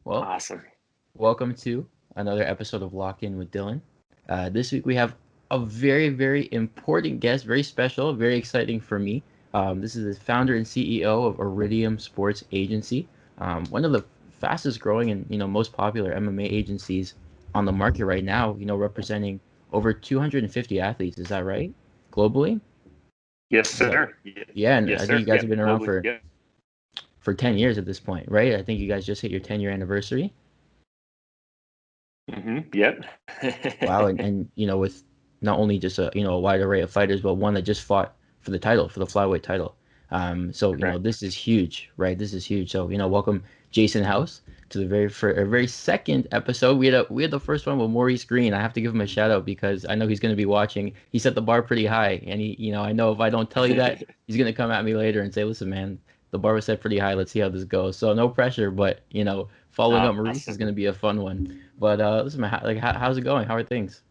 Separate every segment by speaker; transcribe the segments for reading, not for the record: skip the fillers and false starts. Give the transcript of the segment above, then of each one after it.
Speaker 1: Well,
Speaker 2: Awesome.
Speaker 1: welcome to another episode of Lock In with Dylan. This week we have a very, very important guest, very special, very exciting for me. This is the founder and CEO of Iridium Sports Agency, one of the fastest growing and most popular MMA agencies on the market right now. Representing over 250 athletes. Is that right? Globally?
Speaker 2: Yes,
Speaker 1: Is that
Speaker 2: sir.
Speaker 1: Yeah, and
Speaker 2: Yes,
Speaker 1: I think
Speaker 2: sir.
Speaker 1: you guys
Speaker 2: Yeah,
Speaker 1: have been around
Speaker 2: globally.
Speaker 1: for
Speaker 2: Yeah.
Speaker 1: 10 years at this point, right? I think you guys just hit your 10-year anniversary.
Speaker 2: Yep.
Speaker 1: Wow, and with not only just a wide array of fighters, but one that just fought for the title, for the flyweight title. So
Speaker 2: Correct.
Speaker 1: this is huge, right? This is huge. So welcome Jason House to the very second episode. We had the first one with Maurice Green. I have to give him a shout out because I know he's going to be watching. He set the bar pretty high, and I know if I don't tell you that, he's going to come at me later and say, "Listen, man, the bar was set pretty high. Let's see how this goes." So no pressure, but following up Maurice is
Speaker 2: Awesome.
Speaker 1: going to be a fun one. But listen, man, how's it going? How are things?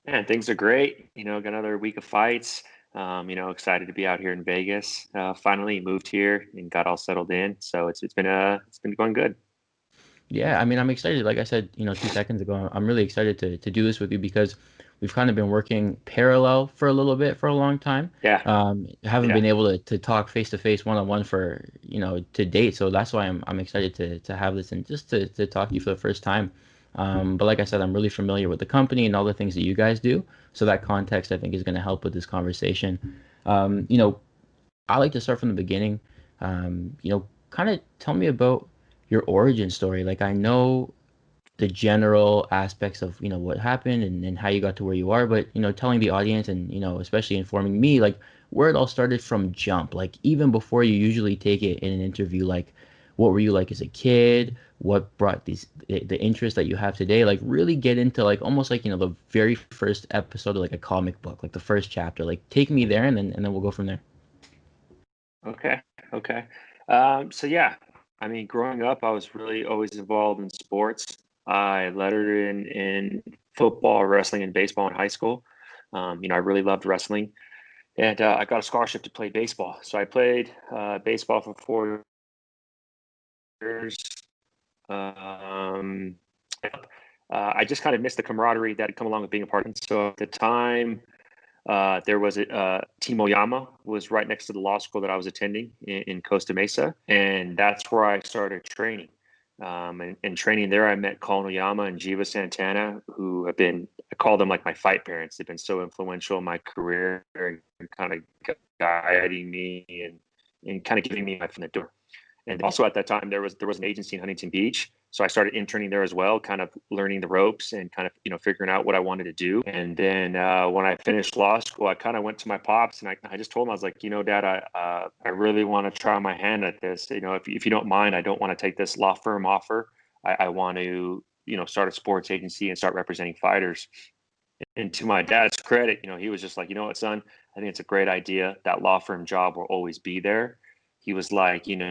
Speaker 2: Man, things are great. Got another week of fights. Excited to be out here in Vegas. Finally moved here and got all settled in. So it's been going good.
Speaker 1: Yeah, I mean, I'm excited. Like I said, 2 seconds ago, I'm really excited to do this with you because we've kind of been working parallel for a little bit for a long time.
Speaker 2: Yeah.
Speaker 1: Haven't
Speaker 2: Yeah.
Speaker 1: been able to talk face to face, one on one for to date. So that's why I'm excited to have this and just to talk to you for the first time. But like I said, I'm really familiar with the company and all the things that you guys do. So that context, I think, is going to help with this conversation. Um, you know, I like to start from the beginning. Kind of tell me about your origin story. Like I know the general aspects of what happened and how you got to where you are, but telling the audience and especially informing me like where it all started from jump. Like even before you usually take it in an interview, like what were you like as a kid? What brought the interest that you have today? Like really get into like almost like the very first episode of like a comic book, like the first chapter. Like take me there and then we'll go from there.
Speaker 2: Okay. Okay. So yeah, I mean, growing up, I was really always involved in sports. I lettered in football, wrestling, and baseball in high school. I really loved wrestling. And I got a scholarship to play baseball. So I played baseball for 4 years. Um, I just kind of missed the camaraderie that had come along with being a part of it. So at the time, there was Team Oyama was right next to the law school that I was attending in Costa Mesa, and that's where I started training. And training there, I met Colin Oyama and Jiva Santana, who have been, I call them like my fight parents. They've been so influential in my career and kind of guiding me and kind of giving me my foot in the door. And also at that time, there was an agency in Huntington Beach, so I started interning there as well, kind of learning the ropes and kind of figuring out what I wanted to do. And then when I finished law school, I kind of went to my pops and I just told him I was like, Dad, I really want to try my hand at this. If you don't mind, I don't want to take this law firm offer. I want to start a sports agency and start representing fighters. And to my dad's credit, he was just like, you know what, son, I think it's a great idea. That law firm job will always be there. He was like, give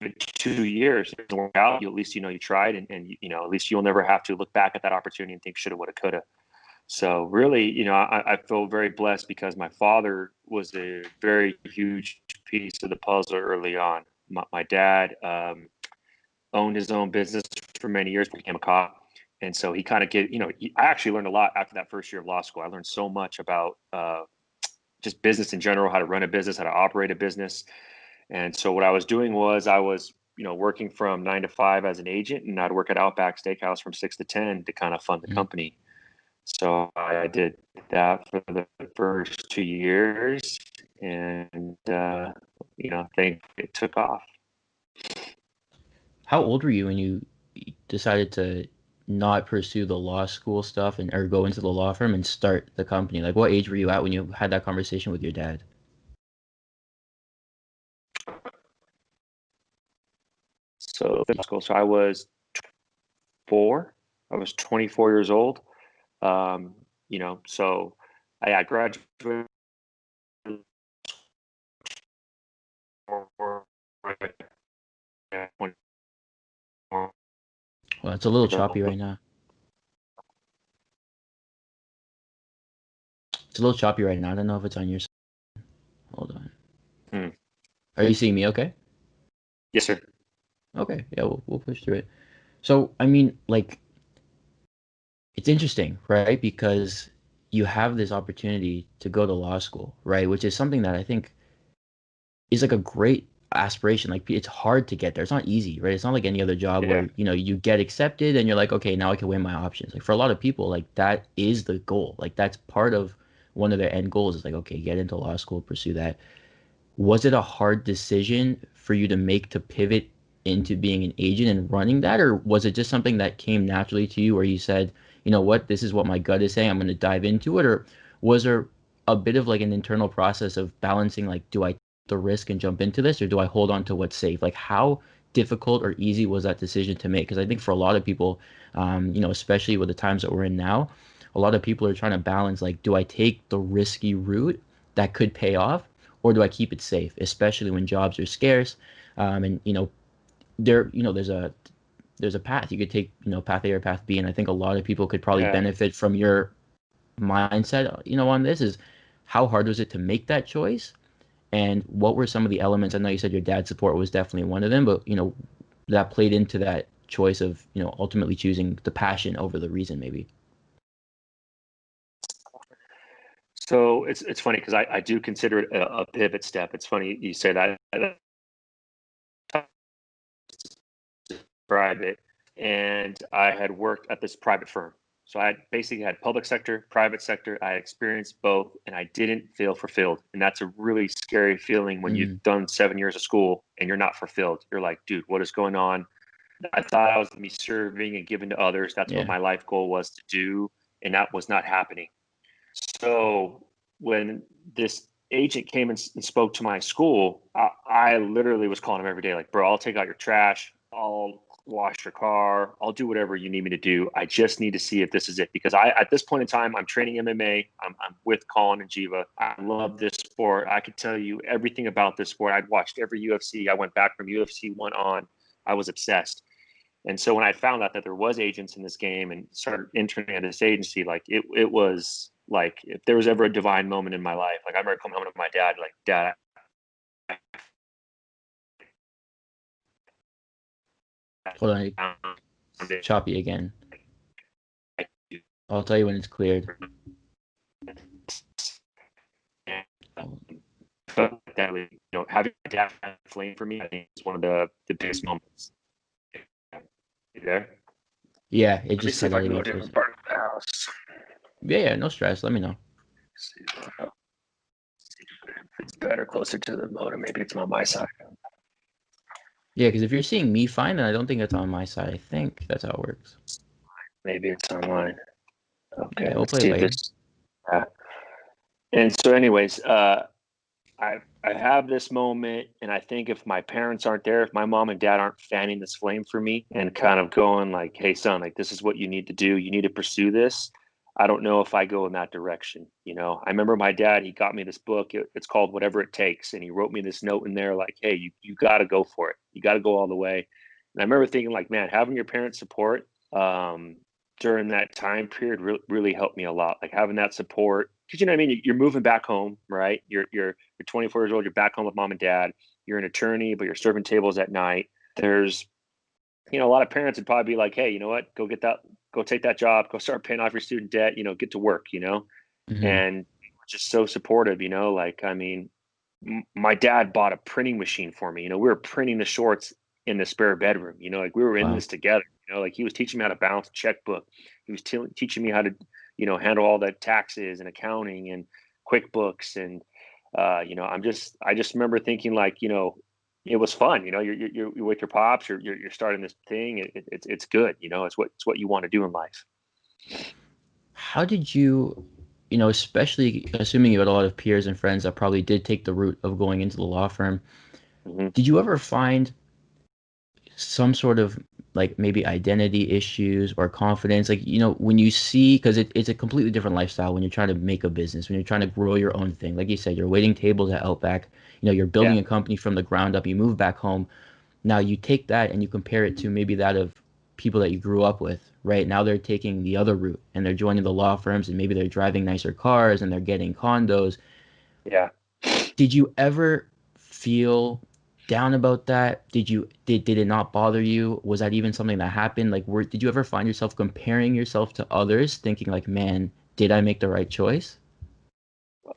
Speaker 2: it 2 years. If it doesn't work out, at least you tried, and at least you'll never have to look back at that opportunity and think shoulda, woulda, coulda. So really, I feel very blessed because my father was a very huge piece of the puzzle early on. My dad owned his own business for many years, became a cop. And so he kind of I actually learned a lot after that first year of law school. I learned so much about just business in general, how to run a business, how to operate a business. And so what I was doing was I was, working from 9 to 5 as an agent, and I'd work at Outback Steakhouse from 6 to 10 to kind of fund the
Speaker 1: Mhm.
Speaker 2: company. So I did that for the first 2 years, and I think it took off.
Speaker 1: How old were you when you decided to not pursue the law school stuff and or go into the law firm and start the company? Like what age were you at when you had that conversation with your dad?
Speaker 2: So I was four. I was 24 years old. So I graduated.
Speaker 1: Well, it's a little choppy right now. It's a little choppy right now. I don't know if it's on your side. Hold on.
Speaker 2: Hmm.
Speaker 1: Are you seeing me okay?
Speaker 2: Yes, sir.
Speaker 1: Okay, yeah, we'll push through it. So, I mean, like, it's interesting, right? Because you have this opportunity to go to law school, right? Which is something that I think is like a great aspiration. Like, it's hard to get there. It's not easy, right? It's not like any other job
Speaker 2: Yeah.
Speaker 1: where, you get accepted and you're like, okay, now I can weigh my options. Like, for a lot of people, like, that is the goal. Like, that's part of one of their end goals is like, okay, get into law school, pursue that. Was it a hard decision for you to make to pivot into being an agent and running that, or was it just something that came naturally to you where you said, you know what, this is what my gut is saying, I'm going to dive into it, or was there a bit of like an internal process of balancing, like, do I take the risk and jump into this, or do I hold on to what's safe? Like, how difficult or easy was that decision to make? Because I think for a lot of people, especially with the times that we're in now, a lot of people are trying to balance, like, do I take the risky route that could pay off, or do I keep it safe, especially when jobs are scarce? And there's a path you could take, path A or path B, and I think a lot of people could probably
Speaker 2: Yeah.
Speaker 1: benefit from your mindset, on this. Is how hard was it to make that choice, and what were some of the elements? I know you said your dad's support was definitely one of them, but that played into that choice of ultimately choosing the passion over the reason, maybe.
Speaker 2: So it's funny because I do consider it a pivot step. It's funny you say that. Private, and I had worked at this private firm. So I basically had public sector, private sector. I experienced both, and I didn't feel fulfilled. And that's a really scary feeling when you've
Speaker 1: Mm,
Speaker 2: done 7 years of school and you're not fulfilled. You're like, dude, what is going on? I thought I was going to be serving and giving to others. That's what
Speaker 1: yeah.
Speaker 2: my life goal was to do, and that was not happening. So when this agent came and spoke to my school, I literally was calling him every day, like, bro, I'll take out your trash, I'll wash your car, I'll do whatever you need me to do. I just need to see if this is it because at this point in time, I'm training MMA. I'm with Colin and Jiva. I love this sport. I could tell you everything about this sport. I'd watched every UFC. I went back from UFC one on. I was obsessed. And so when I found out that there was agents in this game and started interning at this agency, like it was like if there was ever a divine moment in my life, like I remember coming home to my dad, like, Dad,
Speaker 1: Hold on,
Speaker 2: I
Speaker 1: it's
Speaker 2: found it.
Speaker 1: choppy again.
Speaker 2: I
Speaker 1: I'll tell you when it's cleared.
Speaker 2: and,
Speaker 1: Oh,
Speaker 2: that having my dad flame for me, I think is one of the biggest moments. You there?
Speaker 1: yeah, it
Speaker 2: Let me
Speaker 1: just
Speaker 2: see
Speaker 1: cut
Speaker 2: if I
Speaker 1: out
Speaker 2: can go
Speaker 1: again
Speaker 2: to a
Speaker 1: for a
Speaker 2: different
Speaker 1: second.
Speaker 2: part of the house.
Speaker 1: Yeah, yeah, no stress. Let me know.
Speaker 2: See if it's better closer to the modem. Maybe it's on my side.
Speaker 1: Yeah, because if you're seeing me fine, then I don't think it's on my side. I think that's how it works.
Speaker 2: Maybe it's online. Okay,
Speaker 1: Yeah, we'll
Speaker 2: let's
Speaker 1: play it
Speaker 2: see if
Speaker 1: later.
Speaker 2: this. Uh, and so, anyways, I have this moment, and I think if my parents aren't there, if my mom and dad aren't fanning this flame for me and kind of going like, "Hey, son, like this is what you need to do. You need to pursue this." I don't know if I go in that direction. I remember my dad. He got me this book. It's called Whatever It Takes, and he wrote me this note in there like, "Hey, you got to go for it. You got to go all the way." And I remember thinking like, man, having your parents' support during that time period really helped me a lot. Like having that support, because you know what I mean. You're moving back home, right? You're 24 years old. You're back home with mom and dad. You're an attorney, but you're serving tables at night. There's, a lot of parents would probably be like, hey, you know what? Go take that job, go start paying off your student debt, get to work,
Speaker 1: Hmm.
Speaker 2: and just so supportive, like, I mean, my dad bought a printing machine for me. We were printing the shorts in the spare bedroom, like we were in
Speaker 1: Wow.
Speaker 2: this together, like he was teaching me how to balance a checkbook. He was teaching me how to, handle all the taxes and accounting and QuickBooks. And, I just remember thinking like, it was fun. You're with your pops, you're starting this thing. It's good. It's what you want to do in life.
Speaker 1: How did you, especially assuming you had a lot of peers and friends that probably did take the route of going into the law firm,
Speaker 2: Hmm.
Speaker 1: did you ever find some sort of like maybe identity issues or confidence, like when you see, because it's a completely different lifestyle when you're trying to make a business, when you're trying to grow your own thing, like you said, you're waiting tables at Outback, you're
Speaker 2: Yeah.
Speaker 1: building a company from the ground up, you move back home. Now you take that and you compare it to maybe that of people that you grew up with, right? Now they're taking the other route and they're joining the law firms, and maybe they're driving nicer cars and they're getting condos.
Speaker 2: Yeah.
Speaker 1: Did you ever feel down about that? Did it not bother you? Was that even something that happened? Like, did you ever find yourself comparing yourself to others, thinking like, man, did I make the right choice?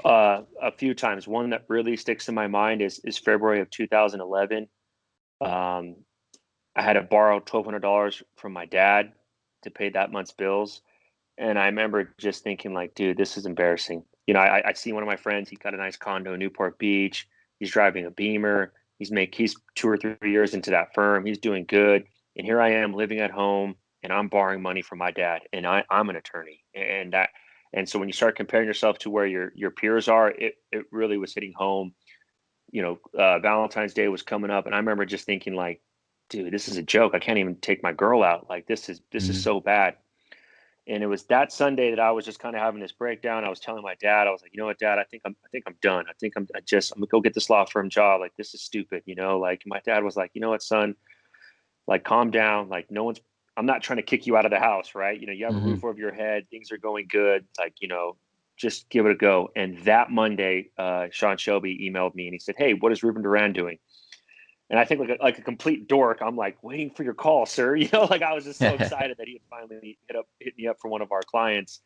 Speaker 2: A few times. One that really sticks in my mind is February of 2011. Um, I had to borrow $1,200 from my dad to pay that month's bills. And I remember just thinking, like, dude, this is embarrassing. I see one of my friends, he got a nice condo in Newport Beach. He's driving a Beamer. He's 2 or 3 years into that firm. He's doing good. And here I am living at home and I'm borrowing money from my dad. And I'm an attorney. And so when you start comparing yourself to where your peers are, it really was hitting home. Valentine's Day was coming up, and I remember just thinking, like, dude, this is a joke. I can't even take my girl out. Like, this is
Speaker 1: Mm-hmm.
Speaker 2: so bad. And it was that Sunday that I was just kind of having this breakdown. I was telling my dad, I was like, you know what, Dad, I think I'm done. I'm gonna go get this law firm job. Like, this is stupid. Like, my dad was like, you know what, son, like, calm down. Like, I'm not trying to kick you out of the house, right? You have a
Speaker 1: Mm-hmm.
Speaker 2: roof over your head. Things are going good. Like, just give it a go. And that Monday, Sean Shelby emailed me and he said, hey, what is Ruben Duran doing? And I think like a complete dork, I'm like, waiting for your call, sir. Like, I was just so excited that he had finally hit me up for one of our clients.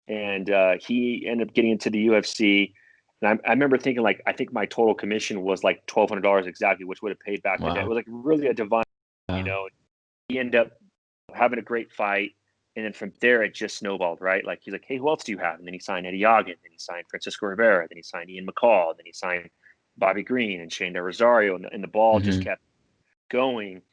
Speaker 2: And he ended up getting into the UFC. And I remember thinking, like, I think my total commission was like $1,200 exactly, which would have paid back the debt. It
Speaker 1: Wow.
Speaker 2: was like really a divine, you
Speaker 1: Wow.
Speaker 2: know. He ended up having a great fight. And then from there, it just snowballed, right? Like, he's like, hey, who else do you have? And then he signed Eddie Ogden. Then he signed Francisco Rivera. Then he signed Ian McCall. Then he signed Bobby Green and Shane Del Rosario. And the ball just
Speaker 1: Mm-hmm.
Speaker 2: kept going.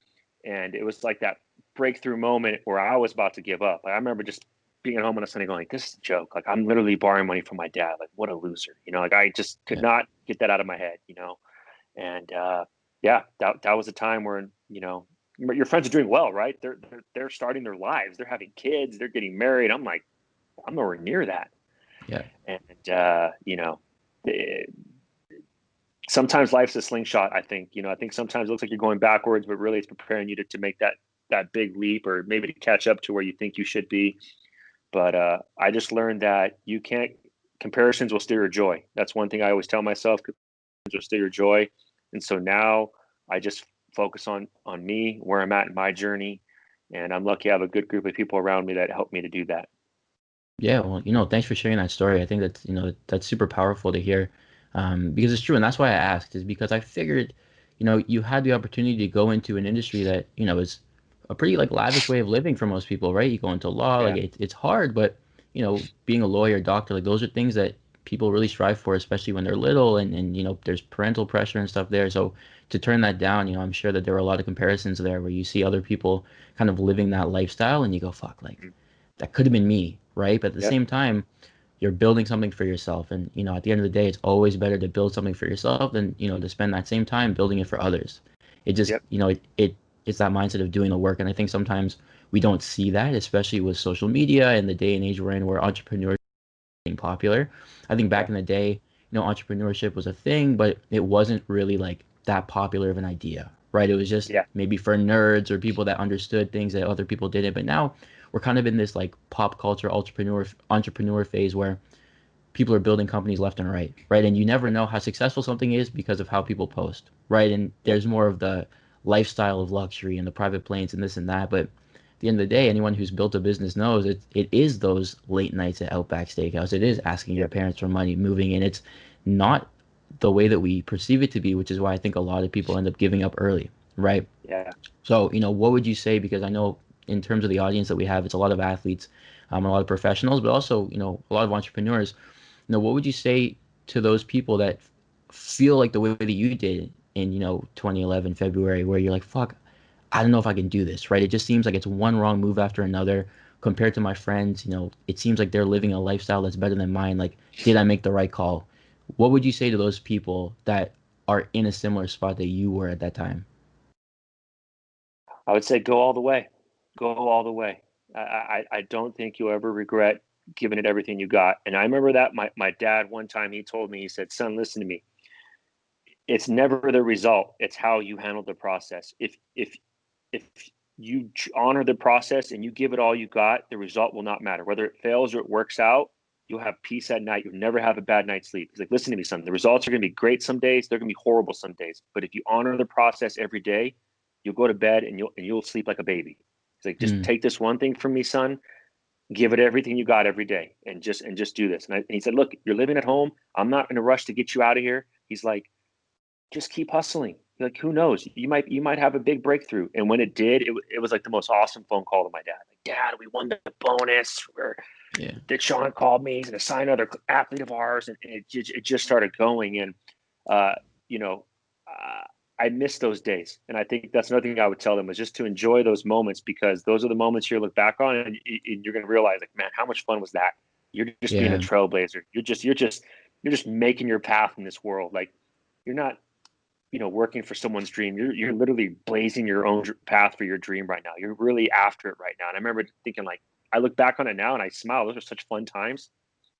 Speaker 2: And it was like that breakthrough moment where I was about to give up. Like, I remember just being at home on a Sunday going, like, this is a joke. Like, I'm literally borrowing money from my dad. Like, what a loser. Like, I just could
Speaker 1: Yeah.
Speaker 2: not get that out of my head. And yeah, that was a time where, your friends are doing well, right? They're starting their lives. They're having kids. They're getting married. I'm like, I'm nowhere near that.
Speaker 1: Yeah.
Speaker 2: And sometimes life's a slingshot. I think sometimes it looks like you're going backwards, but really it's preparing you to make that big leap, or maybe to catch up to where you think you should be. But I just learned that you can't comparisons will steal your joy. That's one thing I always tell myself. Comparisons will steal your joy. And so now I just focus on me, where I'm at in my journey, and I'm lucky I have a good group of people around me that help me to do that.
Speaker 1: Yeah, well, thanks for sharing that story. I think that's super powerful to hear, because it's true, and that's why I asked, is because I figured, you had the opportunity to go into an industry that, is a pretty like lavish way of living for most people, right? You go into law, like
Speaker 2: Yeah.
Speaker 1: it's hard, but being a lawyer, doctor, like those are things that people really strive for, especially when they're little, and there's parental pressure and stuff there. So to turn that down, I'm sure that there were a lot of comparisons there where you see other people kind of living that lifestyle, and you go, fuck, like
Speaker 2: Mhm.
Speaker 1: that could have been me, right? But at the
Speaker 2: Yep.
Speaker 1: same time, you're building something for yourself. And, at the end of the day, it's always better to build something for yourself than, to spend that same time building it for others. It just,
Speaker 2: Yep.
Speaker 1: it's that mindset of doing the work. And I think sometimes we don't see that, especially with social media and the day and age we're in where entrepreneurship is being popular. I think back
Speaker 2: Yeah.
Speaker 1: in the day, entrepreneurship was a thing, but it wasn't really like that popular of an idea, right? It was just
Speaker 2: Yeah.
Speaker 1: maybe for nerds or people that understood things that other people didn't. But now we're kind of in this like pop culture entrepreneur phase where people are building companies left and right, right? And you never
Speaker 2: Yep.
Speaker 1: know how successful something is because of how people post, right? And
Speaker 2: Yep.
Speaker 1: there's more of the lifestyle of luxury and the private planes and this and that. But at the end of the day, anyone who's built a business knows it is those late nights at Outback Steakhouse. It is asking your
Speaker 2: Yep.
Speaker 1: parents for money, moving in. It's not the way that we perceive it to be, which is why I think a lot of people end up giving up early, right?
Speaker 2: Yeah.
Speaker 1: So, what would you say? Because I know in terms of the audience that we have, it's a lot of athletes, a lot of professionals, but also, a lot of entrepreneurs. What would you say to those people that feel like the way that you did in, 2011 February, where you're like, fuck, I don't know if I can do this, right? It just seems like it's one wrong move after another compared to my friends. It seems like they're living a lifestyle that's better than mine. Like, did I make the right call? What would you say to those people that are in a similar spot that you were at that time?
Speaker 2: I would say go all the way. Go all the way. I don't think you'll ever regret giving it everything you got. And I remember that my dad one time, he told me, he said, son, listen to me. It's never the result. It's how you handle the process. If you honor the process and you give it all you got, the result will not matter. Whether it fails or it works out, You'll have peace at night. You'll never have a bad night's sleep. He's like, listen to me, son. The results are going to be great some days. They're going to be horrible some days. But if you honor the process every day, you'll go to bed and you'll sleep like a baby. He's like, just
Speaker 1: Mm,
Speaker 2: take this one thing from me, son. Give it everything you got every day, and just do this. And he said, look, you're living at home. I'm not in a rush to get you out of here. He's like, just keep hustling. Like, who knows? You might have a big breakthrough. And when it did, it was like the most awesome phone call to my dad. Like, Dad, we won the bonus. Or
Speaker 1: yeah.
Speaker 2: that Sean called me. He's going to sign another athlete of ours, and it just started going. And uh, you know, I miss those days, and I think that's another thing I would tell them, is just to enjoy those moments, because those are the moments you look back on, and you're going to realize, like, man, how much fun was that? You're just being a
Speaker 1: Yeah.
Speaker 2: trailblazer. You're just making your path in this world. Like, you're not working for someone's dream. You're literally blazing your own path for your dream right now. You're really after it right now. And I remember thinking, like, I look back on it now and I smile. Those are such fun times.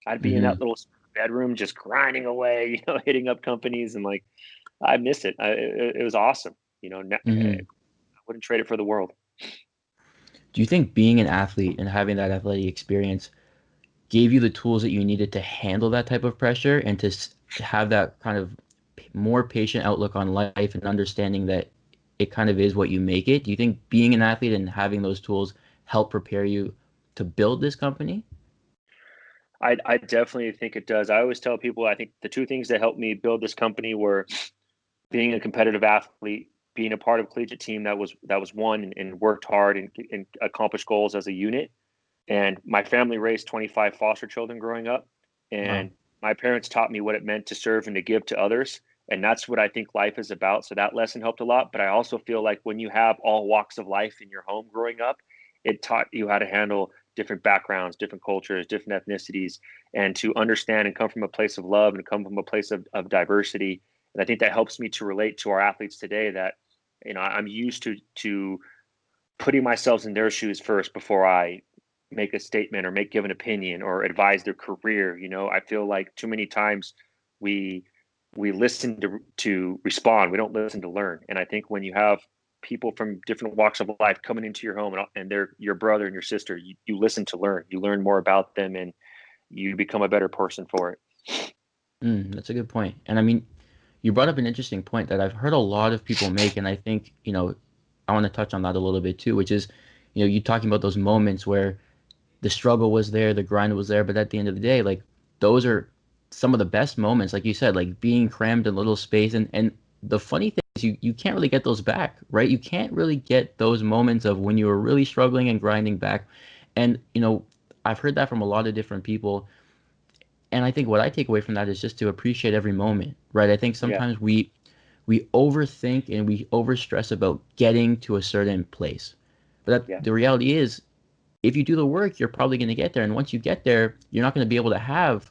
Speaker 2: I'd be in that
Speaker 1: Hmm.
Speaker 2: little bedroom just grinding away, hitting up companies, and like, I miss it. It was awesome. I
Speaker 1: Hmm.
Speaker 2: wouldn't trade it for the world.
Speaker 1: Do you think being an athlete and having that athletic experience gave you the tools that you needed to handle that type of pressure and to have that kind of more patient outlook on life and understanding that it kind of is what you make it? Do you think being an athlete and having those tools help prepare you to build this company?
Speaker 2: I definitely think it does. I always tell people, I think the two things that helped me build this company were being a competitive athlete, being a part of a collegiate team that was won and worked hard and accomplished goals as a unit. And my family raised 25 foster children growing up,
Speaker 1: Wow.
Speaker 2: and my parents taught me what it meant to serve and to give to others. And that's what I think life is about. So that lesson helped a lot. But I also feel like when you have all walks of life in your home growing up, it taught you how to handle different backgrounds, different cultures, different ethnicities, and to understand and come from a place of love and come from a place of diversity. And I think that helps me to relate to our athletes today, that I'm used to putting myself in their shoes first before I make a statement or give an opinion or advise their career. I feel like too many times we we listen to respond. We don't listen to learn. And I think when you have people from different walks of life coming into your home, and they're your brother and your sister, you listen to learn. You learn more about them, and you become a better person for it.
Speaker 1: That's a good point. And I mean, you brought up an interesting point that I've heard a lot of people make, and I think, I want to touch on that a little bit too, which is, you talking about those moments where the struggle was there, the grind was there, but at the end of the day, like those are some of the best moments, like you said, like being crammed in a little space. And the funny thing is you can't really get those back, right? You can't really get those moments of when you were really struggling and grinding back. And, I've heard that from a lot of different people. And I think what I take away from that is just to appreciate every moment, right? I think
Speaker 2: Yeah,
Speaker 1: sometimes we overthink and we overstress about getting to a certain place. But
Speaker 2: yeah,
Speaker 1: the reality is, if you do the work, you're probably going to get there. And once you get there, you're not going to be able to have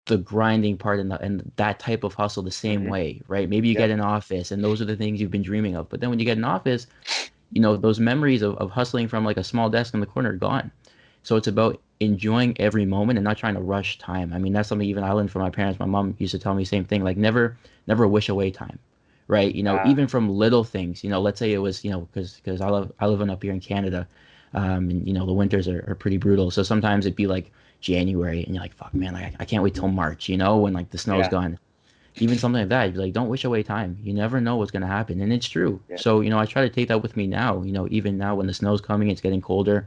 Speaker 1: the grinding part and that type of hustle the same
Speaker 2: hmm,
Speaker 1: way, right? Maybe you get
Speaker 2: yep,
Speaker 1: an office and those are the things you've been dreaming of. But then when you get an office, those memories of hustling from like a small desk in the corner are gone. So it's about enjoying every moment and not trying to rush time. I mean, that's something even I learned from my parents. My mom used to tell me the same thing, like never wish away time, right?
Speaker 2: uh,
Speaker 1: Even from little things, let's say it was, because I live up here in Canada, and the winters are pretty brutal. So sometimes it'd be like January and you're like, fuck man, like I can't wait till March, when like the snow's
Speaker 2: yeah,
Speaker 1: gone. Even something like that, you'd be like, don't wish away time. You never know what's going to happen. And it's true.
Speaker 2: yeah,
Speaker 1: So, I try to take that with me now, even now when the snow's coming, it's getting colder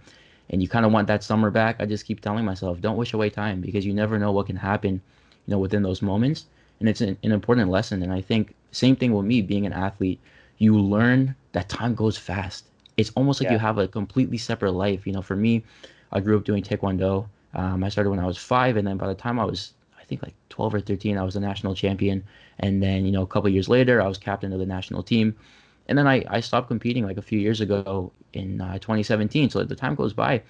Speaker 1: and you kind of want that summer back. I just keep telling myself, don't wish away time because you never know what can happen, within those moments. And it's an important lesson. And I think same thing with me being an athlete, you learn that time goes fast. It's almost like you
Speaker 2: yeah,
Speaker 1: have a completely separate life. For me, I grew up doing Taekwondo. I started when I was 5, and then by the time I was, I think like 12 or 13, I was a national champion. And then, a couple of years later, I was captain of the national team. And then I stopped competing like a few years ago in 2017. So the time goes by.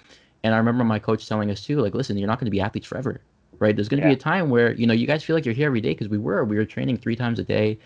Speaker 1: And I remember my coach telling us too, like, listen, you're not going to be athletes forever, right? There's going to be
Speaker 2: yeah,
Speaker 1: a time where, you guys feel like you're here every day because we were training 3 times a day,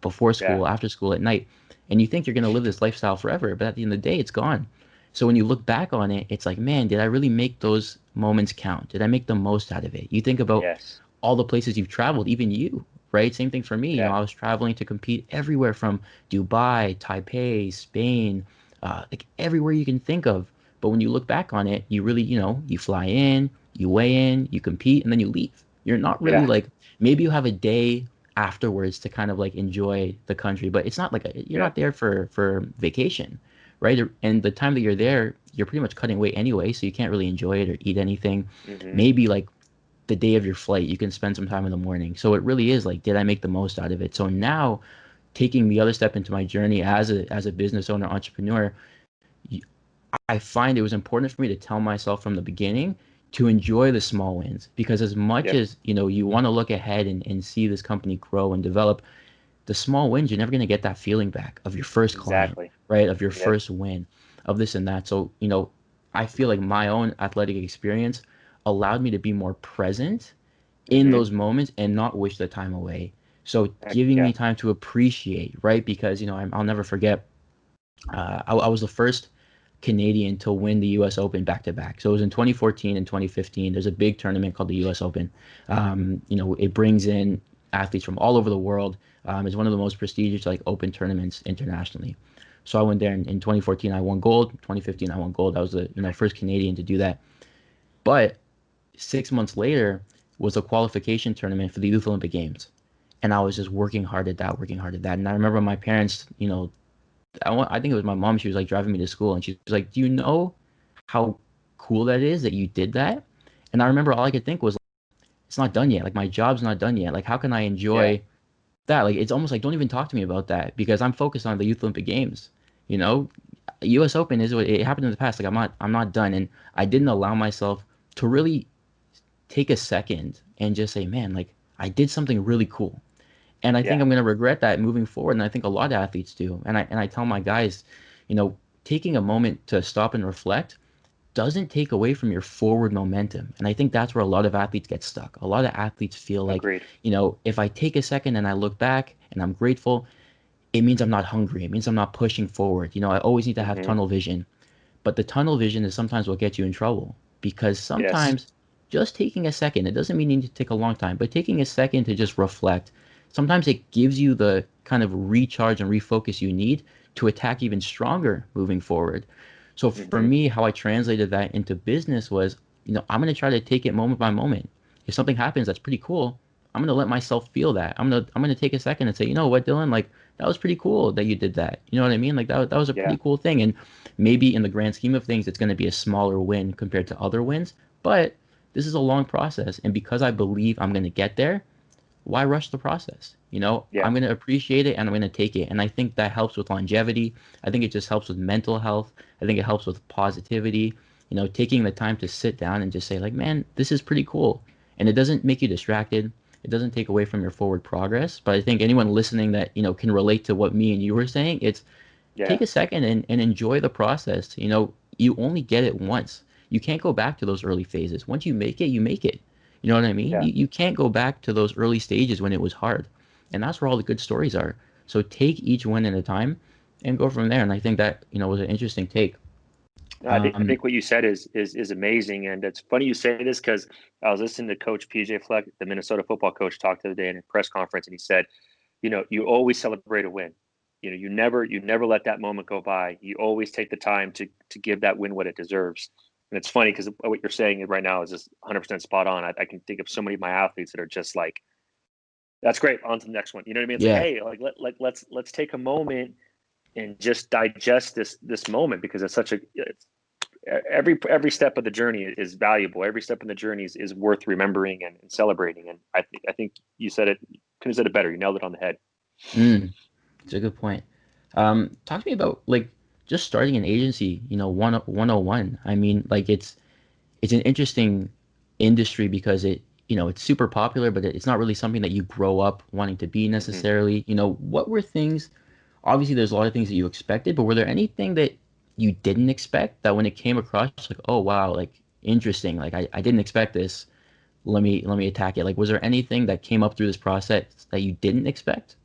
Speaker 1: before
Speaker 2: yeah,
Speaker 1: school, after school, at night. And you think you're going to live this lifestyle forever, but at the end of the day, it's gone. So when you look back on it, it's like, man, did I really make those moments count? Did I make the most out of it? You think about
Speaker 2: yes,
Speaker 1: all the places you've traveled, even you, right? Same thing for me.
Speaker 2: yeah,
Speaker 1: I was traveling to compete everywhere from Dubai, Taipei, Spain, like everywhere you can think of. But when you look back on it, you really, you fly in, you weigh in, you compete, and then you leave. You're not really
Speaker 2: Yeah.
Speaker 1: like, maybe you have a day afterwards to kind of like enjoy the country, but it's not like you're
Speaker 2: Yeah.
Speaker 1: not there for vacation, right? And the time that you're there, you're pretty much cutting weight anyway, so you can't really enjoy it or eat anything.
Speaker 2: Mm-hmm.
Speaker 1: Maybe like the day of your flight, you can spend some time in the morning. So it really is like, did I make the most out of it? So now, taking the other step into my journey as a business owner, entrepreneur, I find it was important for me to tell myself from the beginning to enjoy the small wins, because as much
Speaker 2: Yep.
Speaker 1: as you want to look ahead and see this company grow and develop, the small wins, you're never going to get that feeling back of your first client,
Speaker 2: Exactly.
Speaker 1: right? Of your
Speaker 2: Yep.
Speaker 1: first win, of this and that. So, I feel like my own athletic experience allowed me to be more present in
Speaker 2: Mm-hmm.
Speaker 1: those moments and not wish the time away. So giving
Speaker 2: Yeah.
Speaker 1: me time to appreciate, right? Because, I'll never forget, I was the first Canadian to win the U.S. Open back to back. So it was in 2014 and 2015. There's a big tournament called the U.S. Open. It brings in athletes from all over the world. It's one of the most prestigious like open tournaments internationally. So I went there in 2014. I won gold. 2015, I won gold. I was the first Canadian to do that. But 6 months later was a qualification tournament for the Youth Olympic Games, and I was just working hard at that, working hard at that. And I remember my parents, I think it was my mom. She was like driving me to school, and she was like, "Do you know how cool that is that you did that?" And I remember all I could think was, "It's not done yet. Like my job's not done yet. Like how can I
Speaker 2: Yeah.
Speaker 1: enjoy that? Like it's almost like don't even talk to me about that because I'm focused on the Youth Olympic Games. You know, U.S. Open is what it happened in the past. Like I'm not done, and I didn't allow myself to really take a second and just say, man, like I did something really cool. And I think
Speaker 2: Yeah.
Speaker 1: I'm going to regret that moving forward. And I think a lot of athletes do. And I tell my guys, taking a moment to stop and reflect doesn't take away from your forward momentum. And I think that's where a lot of athletes get stuck. A lot of athletes feel like,
Speaker 2: Agreed.
Speaker 1: if I take a second and I look back and I'm grateful, it means I'm not hungry. It means I'm not pushing forward. I always need to have
Speaker 2: Mm-hmm.
Speaker 1: tunnel vision. But the tunnel vision is sometimes what gets you in trouble because
Speaker 2: Yes.
Speaker 1: sometimes just taking a second, it doesn't mean you need to take a long time, but taking a second to just reflect, sometimes it gives you the kind of recharge and refocus you need to attack even stronger moving forward. So for
Speaker 2: Mm-hmm.
Speaker 1: me, how I translated that into business was, I'm going to try to take it moment by moment. If something happens that's pretty cool, I'm going to let myself feel that. I'm going to take a second and say, you know what, Dylan, like that was pretty cool that you did that. You know what I mean? Like that was a
Speaker 2: Yeah.
Speaker 1: pretty cool thing. And maybe in the grand scheme of things, it's going to be a smaller win compared to other wins, but this is a long process. And because I believe I'm going to get there, why rush the process?
Speaker 2: Yeah.
Speaker 1: I'm going to appreciate it and I'm going to take it. And I think that helps with longevity. I think it just helps with mental health. I think it helps with positivity, taking the time to sit down and just say, like, man, this is pretty cool. And it doesn't make you distracted. It doesn't take away from your forward progress. But I think anyone listening that, can relate to what me and you were saying, it's
Speaker 2: Yeah.
Speaker 1: take a second and enjoy the process. You only get it once. You can't go back to those early phases. Once you make it, you make it. You know what I mean?
Speaker 2: Yeah.
Speaker 1: You can't go back to those early stages when it was hard. And that's where all the good stories are. So take each one at a time and go from there. And I think that, was an interesting take.
Speaker 2: No, I
Speaker 1: Um,
Speaker 2: think what you said is amazing, and it's funny you say this because I was listening to Coach PJ Fleck, the Minnesota football coach, talk the other day in a press conference, and he said, you always celebrate a win. You never let that moment go by. You always take the time to give that win what it deserves. And it's funny because what you're saying right now is just 100% spot on. I can think of so many of my athletes that are just like, "That's great, on to the next one." You know what I mean? It's like,
Speaker 1: yeah,
Speaker 2: hey, like let's take a moment and just digest this moment because it's such a it's, every step of the journey is valuable. Every step in the journey is worth remembering and celebrating. And I think you said it. Couldn't have said it better. You nailed it on the head.
Speaker 1: mm, it's a good point. Talk to me about like just starting an agency, 101. I mean, like it's an interesting industry because it's super popular, but it's not really something that you grow up wanting to be
Speaker 2: Mm-hmm.
Speaker 1: necessarily. What were things, obviously there's a lot of things that you expected, but were there anything that you didn't expect that when it came across, like, oh wow, like interesting, like I didn't expect this. Let me attack it. Like, was there anything that came up through this process that you didn't expect?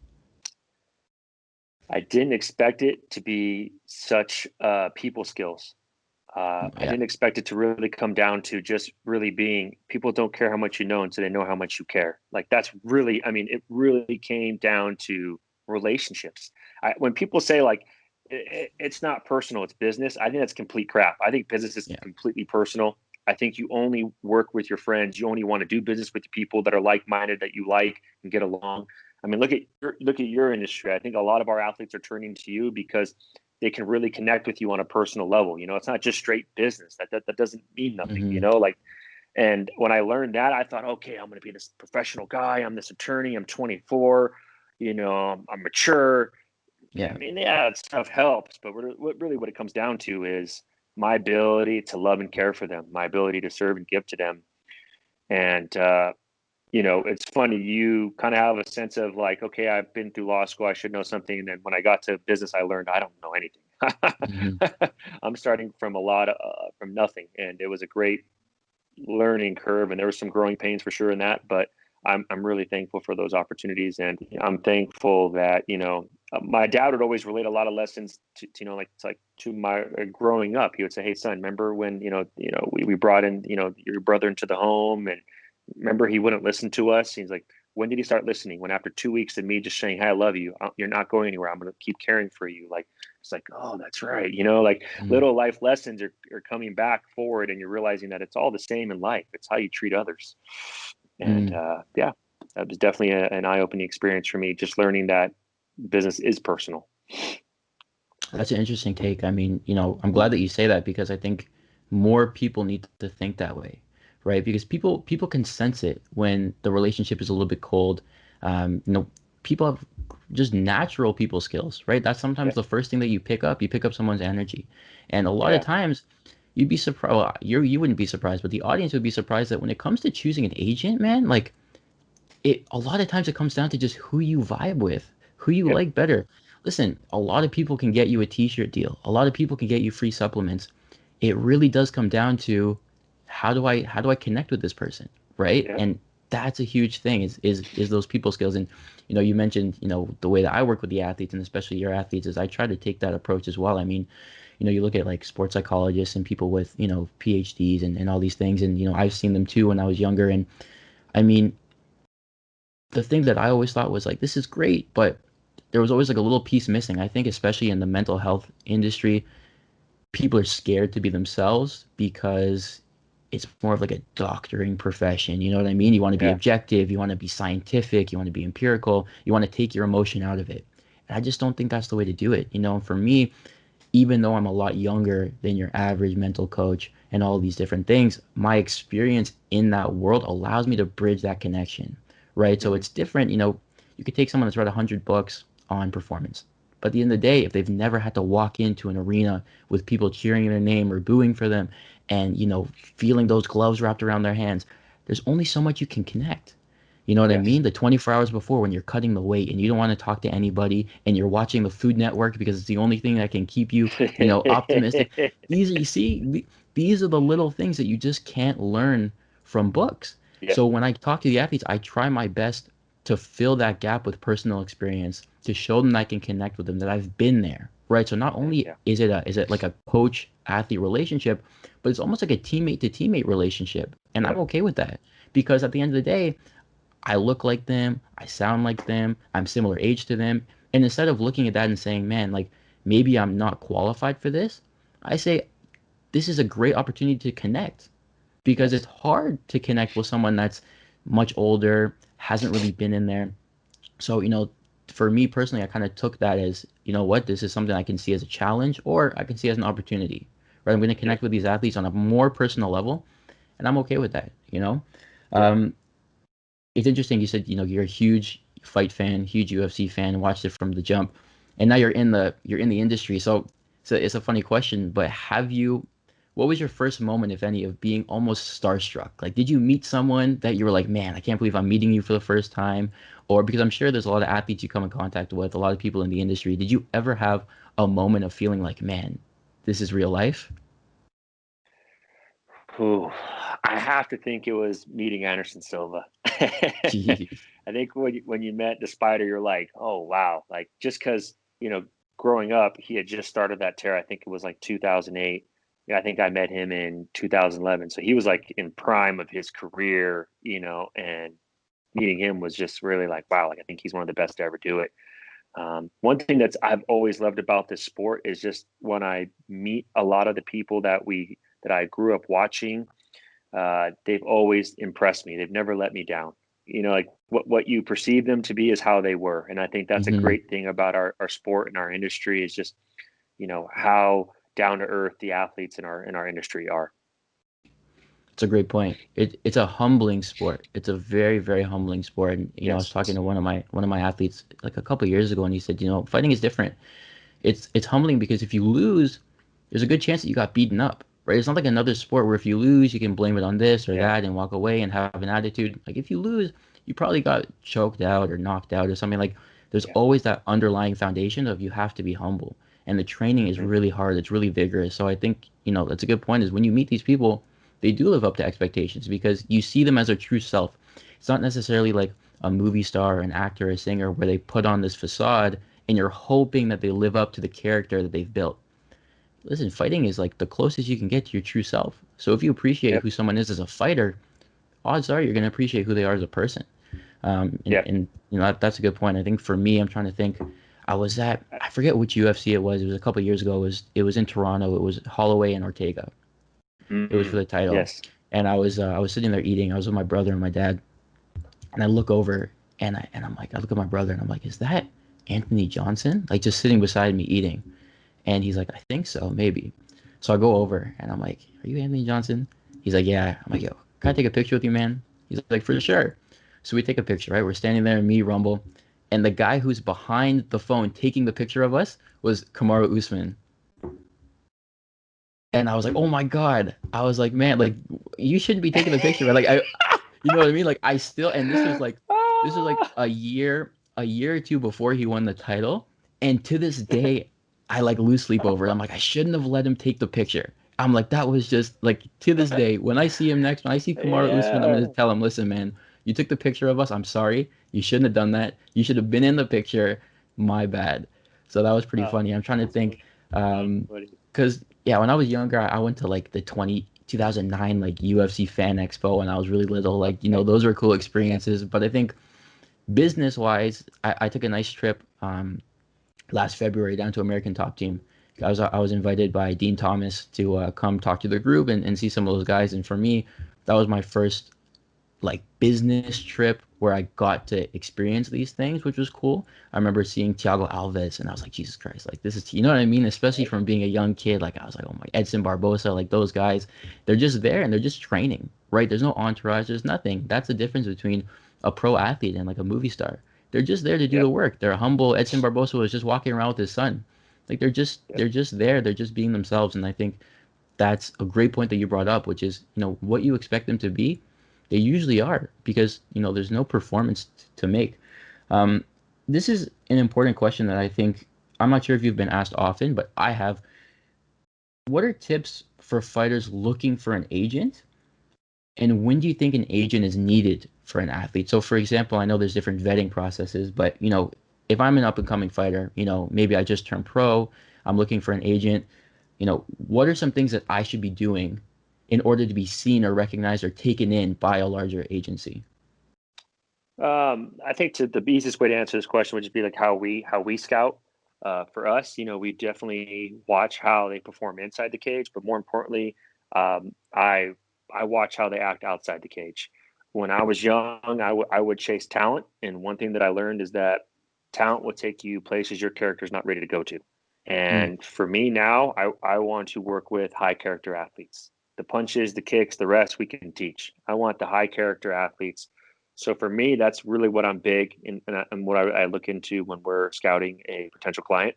Speaker 2: I didn't expect it to be such people skills. I
Speaker 1: Yeah.
Speaker 2: didn't expect it to really come down to just really being people don't care how much you know until they know how much you care. Like that's really, I mean, it really came down to relationships. When people say like it's not personal, it's business, I think that's complete crap. I think business is
Speaker 1: Yeah.
Speaker 2: completely personal. I think you only work with your friends. You only want to do business with people that are like-minded, that you like and get along. I mean, look at your industry. I think a lot of our athletes are turning to you because they can really connect with you on a personal level. It's not just straight business. That doesn't mean nothing.
Speaker 1: Hmm.
Speaker 2: Like, and when I learned that, I thought, okay, I'm going to be this professional guy. I'm this attorney. I'm 24. I'm mature. I
Speaker 1: Yeah.
Speaker 2: mean, yeah, that stuff helps, but what it comes down to is my ability to love and care for them, my ability to serve and give to them. And it's funny. You kind of have a sense of like, okay, I've been through law school. I should know something. And then when I got to business, I learned I don't know
Speaker 1: Hmm.
Speaker 2: anything. I'm starting from from nothing, and it was a great learning curve, and there were some growing pains for sure in that. But I'm really thankful for those opportunities, and I'm thankful that my dad would always relate a lot of lessons to like to my growing up. He would say, "Hey, son, remember when we brought in your brother into the home, and remember he wouldn't listen to us." He's like, "When did he start listening? When after 2 weeks of me just saying, 'Hey, I love you. You're not going anywhere. I'm going to keep caring for you.'" Like it's like, oh, that's right. Like
Speaker 1: Hmm.
Speaker 2: little life lessons are coming back forward, and you're realizing that it's all the same in life. It's how you treat others. And
Speaker 1: Hmm.
Speaker 2: yeah, that was definitely an eye-opening experience for me, just learning that business is personal.
Speaker 1: That's an interesting take. I mean, I'm glad that you say that because I think more people need to think that way, right? Because people can sense it when the relationship is a little bit cold. Um, you know, People have just natural people skills, right? That's
Speaker 2: Yeah,
Speaker 1: sometimes the first thing that you pick up. You pick up someone's energy, and a lot of
Speaker 2: yeah,
Speaker 1: times you'd be surprised. Well, you wouldn't be surprised, but the audience would be surprised that when it comes to choosing an agent, man, like it a lot of times it comes down to just who you vibe with, who you
Speaker 2: yeah,
Speaker 1: like better. Listen, a lot of people can get you a t-shirt deal. A lot of people can get you free supplements. It really does come down to how do I connect with this person, right?
Speaker 2: yeah.
Speaker 1: And that's a huge thing is those people skills. And you mentioned, the way that I work with the athletes and especially your athletes is I try to take that approach as well. I mean, you look at like sports psychologists and people with, PhDs and all these things. And, I've seen them too when I was younger. And I mean, the thing that I always thought was like, this is great, but there was always like a little piece missing. I think, especially in the mental health industry, people are scared to be themselves because it's more of like a doctoring profession. You know what I mean? You want to be
Speaker 2: Yeah.
Speaker 1: objective, you want to be scientific, you want to be empirical, you want to take your emotion out of it. And I just don't think that's the way to do it. And for me, even though I'm a lot younger than your average mental coach and all these different things, my experience in that world allows me to bridge that connection, right? So
Speaker 2: Hmm.
Speaker 1: it's different. You could take someone that's read 100 books on performance, but at the end of the day, if they've never had to walk into an arena with people cheering their name or booing for them and, feeling those gloves wrapped around their hands, there's only so much you can connect. You know what I
Speaker 2: Yes.
Speaker 1: mean? The 24 hours before when you're cutting the weight and you don't want to talk to anybody and you're watching the Food Network because it's the only thing that can keep you, optimistic. These are, you see, these are the little things that you just can't learn from books.
Speaker 2: Yeah.
Speaker 1: So when I talk to the athletes, I try my best to fill that gap with personal experience to show them that I can connect with them, that I've been there, right? So not only
Speaker 2: Yeah.
Speaker 1: is it like a coach athlete relationship, but it's almost like a teammate to teammate relationship. And I'm
Speaker 2: Yep.
Speaker 1: okay with that because at the end of the day, I look like them, I sound like them, I'm similar age to them. And instead of looking at that and saying, man, like maybe I'm not qualified for this, I say this is a great opportunity to connect because it's
Speaker 2: Yes.
Speaker 1: hard to connect with someone that's much older, hasn't really been in there. So, for me personally, I kind of took that as, what, this is something I can see as a challenge or I can see as an opportunity, right? I'm going to
Speaker 2: Yeah.
Speaker 1: connect with these athletes on a more personal level, and I'm okay with that.
Speaker 2: Yeah.
Speaker 1: Um, it's interesting. You said, you're a huge fight fan, huge UFC fan, watched it from the jump, and now you're in the industry. So it's a funny question, but what was your first moment, if any, of being almost starstruck? Like, did you meet someone that you were like, man, I can't believe I'm meeting you for the first time? Or because I'm sure there's a lot of athletes you come in contact with, a lot of people in the industry. Did you ever have a moment of feeling like, man, this is real life?
Speaker 2: Ooh, I have to think it was meeting Anderson Silva.
Speaker 1: Jeez.
Speaker 2: I think when you met the Spider, you're like, oh wow, like just because growing up, he had just started that tear. I think it was like 2008. Yeah, I think I met him in 2011, so he was like in prime of his career, and meeting him was just really like, wow, like I think he's one of the best to ever do it. One thing that's I've always loved about this sport is just when I meet a lot of the people that I grew up watching. they've always impressed me. They've never let me down. Like what you perceive them to be is how they were. And I think that's a
Speaker 1: Hmm.
Speaker 2: great thing about our sport and our industry is just, how down to earth the athletes in our industry are.
Speaker 1: It's a great point. It's a humbling sport. It's a very, very humbling sport. And I was
Speaker 2: Yes.
Speaker 1: talking to one of my athletes like a couple of years ago, and he said, fighting is different. It's humbling because if you lose, there's a good chance that you got beaten up, right? It's not like another sport where if you lose, you can blame it on this or
Speaker 2: Yeah.
Speaker 1: that and walk away and have an attitude. Like if you lose, you probably got choked out or knocked out or something. Like there's
Speaker 2: Yeah.
Speaker 1: always that underlying foundation of you have to be humble. And the training is
Speaker 2: Hmm.
Speaker 1: really hard. It's really vigorous. So I think, that's a good point is when you meet these people, they do live up to expectations because you see them as their true self. It's not necessarily like a movie star, an actor, a singer where they put on this facade and you're hoping that they live up to the character that they've built. Listen, fighting is like the closest you can get to your true self. So if you appreciate
Speaker 2: Yep.
Speaker 1: who someone is as a fighter, odds are you're going to appreciate who they are as a person. And,
Speaker 2: Yeah.
Speaker 1: and that's a good point. I think for me, I'm trying to think. I forget which UFC it was. It was a couple of years ago. It was in Toronto. It was Holloway and Ortega. It was for
Speaker 2: Mm.
Speaker 1: the title,
Speaker 2: Yes.
Speaker 1: and I was sitting there eating. I was with my brother and my dad, and I look over and I'm like, I look at my brother and I'm like, is that Anthony Johnson? Like just sitting beside me eating. And he's like, I think so, maybe. So I go over and I'm like, are you Anthony Johnson? He's like, yeah. I'm like, yo, can I take a picture with you, man? He's like, for sure. So we take a picture, right? We're standing there, me, Rumble, and the guy who's behind the phone taking the picture of us was Kamaru Usman. And I was like, oh my God. I was like, man, like you shouldn't be taking the picture, man. Like you know what I mean? Like I still, and this was like
Speaker 2: Ah,
Speaker 1: a year or two before he won the title, and to this day, I like lose sleep over it. I'm like, I shouldn't have let him take the picture. I'm like, that was just like to this day. When I see him next, when I see Kamaru Usman, I'm gonna
Speaker 2: yeah.
Speaker 1: tell him, listen, man, you took the picture of us. I'm sorry. You shouldn't have done that. You should have been in the picture. My bad. So that was pretty
Speaker 2: Oh,
Speaker 1: funny. I'm trying to think,
Speaker 2: that's
Speaker 1: um,
Speaker 2: funny.
Speaker 1: because yeah, when I was younger, I went to like the 2009 like UFC Fan Expo when I was really little. Like,
Speaker 2: Okay.
Speaker 1: those were cool experiences. But I think business wise, I took a nice trip last February down to American Top Team. I was invited by Dean Thomas to come talk to the group and see some of those guys. And for me, that was my first like business trip where I got to experience these things, which was cool. I remember seeing Thiago Alves and I was like, Jesus Christ, like this is, you know what I mean? Especially
Speaker 2: Right.
Speaker 1: from being a young kid, like I was like, oh my, Edson Barbosa, like those guys, they're just there and they're just training, right? There's no entourage, there's nothing. That's the difference between a pro athlete and like a movie star. They're just there to do the
Speaker 2: Yep.
Speaker 1: work. They're humble. Edson Barbosa was just walking around with his son. Like they're just
Speaker 2: Yep.
Speaker 1: they're just there. They're just being themselves. And I think that's a great point that you brought up, which is, what you expect them to be, they usually are because, there's no performance to make. Um, this is an important question that I think I'm not sure if you've been asked often, but I have. What are tips for fighters looking for an agent? And when do you think an agent is needed for an athlete? So, for example, I know there's different vetting processes, but if I'm an up and coming fighter, maybe I just turned pro, I'm looking for an agent. What are some things that I should be doing in order to be seen or recognized or taken in by a larger agency?
Speaker 2: I think the easiest way to answer this question would just be like how we scout. For us, we definitely watch how they perform inside the cage, but more importantly, I watch how they act outside the cage. When I was young, I would chase talent, and one thing that I learned is that talent will take you places your character's not ready to go to.
Speaker 1: Mm,
Speaker 2: And for me now, I want to work with high character athletes. The punches, the kicks, the rest we can teach. I want the high character athletes. So for me, that's really what I'm big in, and what I look into when we're scouting a potential client.